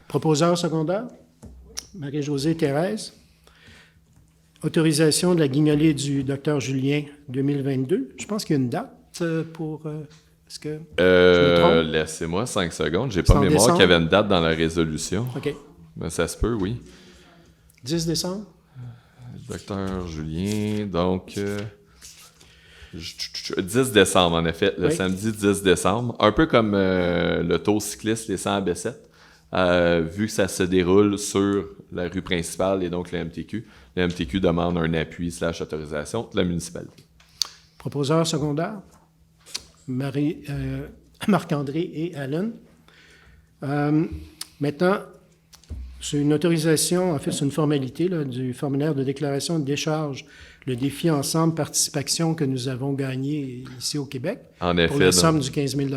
Proposeur secondaire, Marie-Josée Thérèse. Autorisation de la guignolée du Dr Julien 2022. Je pense qu'il y a une date pour... Est-ce que je me trompe? Laissez-moi 5 secondes. J'ai pas mémoire qu'il y avait une date dans la résolution. OK. Mais ça se peut, oui. 10 décembre? Docteur Julien, donc... 10 décembre, en effet. Le samedi 10 décembre. Un peu comme le tour cycliste, les 100 AB7. Vu que ça se déroule sur la rue principale et donc le MTQ demande un appui / autorisation de la municipalité. Proposeur secondaire? Marc-André et Alan. Maintenant, c'est une autorisation, en fait, c'est une formalité là, du formulaire de déclaration de décharge, le défi Ensemble Participation que nous avons gagné ici au Québec. En effet. Pour la somme du 15 000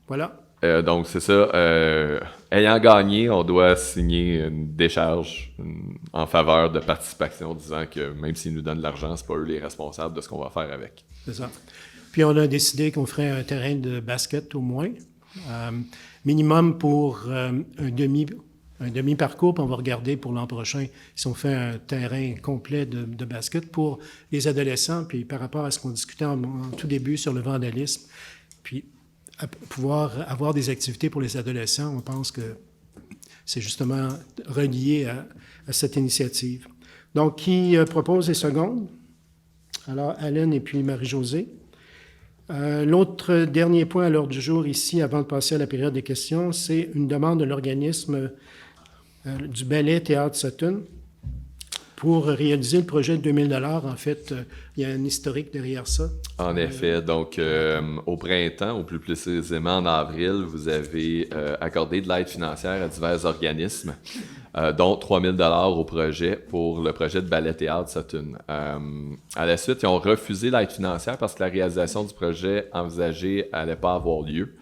voilà. Donc, c'est ça. Ayant gagné, on doit signer une décharge en faveur de participation, disant que même s'ils nous donnent de l'argent, c'est pas eux les responsables de ce qu'on va faire avec. C'est ça. Puis, on a décidé qu'on ferait un terrain de basket au moins, minimum pour un demi-parcours, puis on va regarder pour l'an prochain si on fait un terrain complet de basket pour les adolescents, puis par rapport à ce qu'on discutait en tout début sur le vandalisme, puis à pouvoir avoir des activités pour les adolescents, on pense que c'est justement relié à cette initiative. Donc, qui propose les secondes? Alors, Alain et puis Marie-Josée. L'autre dernier point à l'ordre du jour ici, avant de passer à la période des questions, c'est une demande de l'organisme du Ballet Théâtre Sutton pour réaliser le projet de 2 000 $. En fait, il y a un historique derrière ça. En effet. Donc, au printemps, ou plus précisément en avril, vous avez accordé de l'aide financière à divers organismes, dont 3 000 $ au projet pour le projet de Ballet Théâtre Sutton. À la suite, ils ont refusé l'aide financière parce que la réalisation du projet envisagé n'allait pas avoir lieu.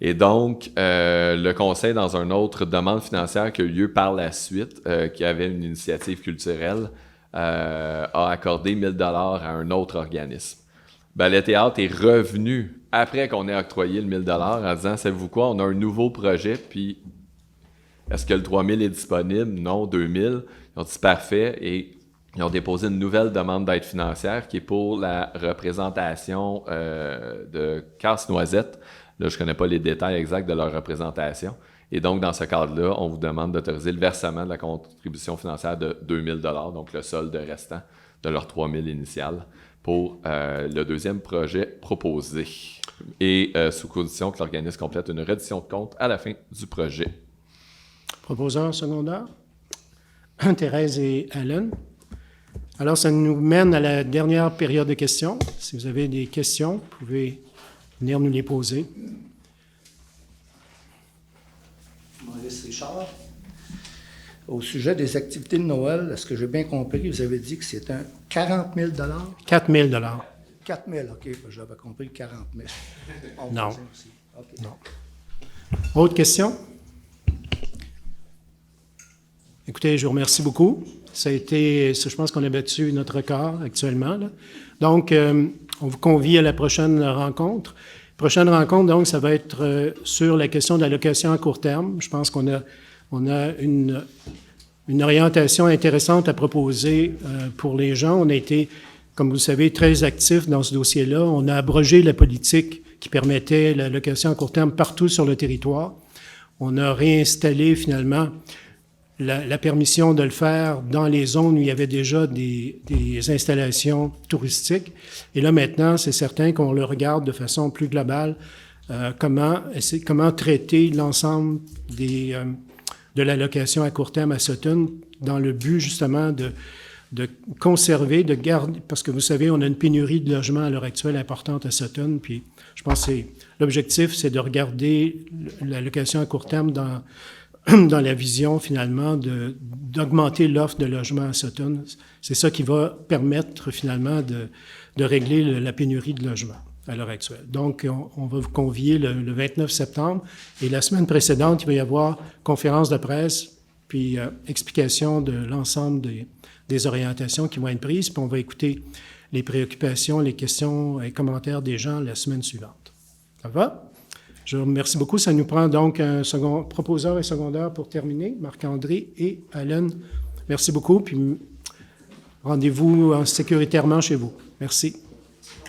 Et donc, le Conseil, dans une autre demande financière qui a eu lieu par la suite, qui avait une initiative culturelle, a accordé 1 000 $ à un autre organisme. Ballet Théâtre est revenu, après qu'on ait octroyé le 1 000 $ en disant « Savez-vous quoi, on a un nouveau projet, puis est-ce que le 3 000 est disponible? Non, 2 000. » Ils ont dit « Parfait. » Et ils ont déposé une nouvelle demande d'aide financière qui est pour la représentation de Casse-Noisette. Là, je ne connais pas les détails exacts de leur représentation. Et donc, dans ce cadre-là, on vous demande d'autoriser le versement de la contribution financière de 2 000 $, donc le solde restant de leur 3 000 initial, pour le deuxième projet proposé. Et sous condition que l'organisme complète une reddition de compte à la fin du projet. Proposeur secondaire, Thérèse et Alan. Alors, ça nous mène à la dernière période de questions. Si vous avez des questions, vous pouvez venir nous les poser. Maurice Richard. Au sujet des activités de Noël, est-ce que j'ai bien compris? Vous avez dit que c'est un 40 000 $? 4 000 $. 4 000, OK. J'avais compris 40 000. Non. Okay. Non. Autre question? Écoutez, je vous remercie beaucoup. Ça a été, je pense qu'on a battu notre record actuellement, là. Donc, on vous convie à la prochaine rencontre. Prochaine rencontre, donc, ça va être sur la question de l'allocation à court terme. Je pense qu'on a une orientation intéressante à proposer pour les gens. On a été, comme vous le savez, très actifs dans ce dossier-là. On a abrogé la politique qui permettait l'allocation à court terme partout sur le territoire. On a réinstallé finalement la permission de le faire dans les zones où il y avait déjà des installations touristiques. Et là, maintenant, c'est certain qu'on le regarde de façon plus globale, comment traiter l'ensemble de l'allocation à court terme à Sutton dans le but, justement, de conserver, de garder, parce que vous savez, on a une pénurie de logements à l'heure actuelle importante à Sutton, puis je pense que l'objectif, c'est de regarder l'allocation à court terme dans la vision, finalement, d'augmenter l'offre de logements à Sutton. C'est ça qui va permettre, finalement, de régler la pénurie de logements à l'heure actuelle. Donc, on va vous convier le 29 septembre. Et la semaine précédente, il va y avoir conférence de presse, puis explication de l'ensemble des orientations qui vont être prises. Puis on va écouter les préoccupations, les questions et commentaires des gens la semaine suivante. Ça va? Je vous remercie beaucoup. Ça nous prend donc un proposeur et secondaire pour terminer, Marc-André et Alan. Merci beaucoup, puis rendez-vous sécuritairement chez vous. Merci.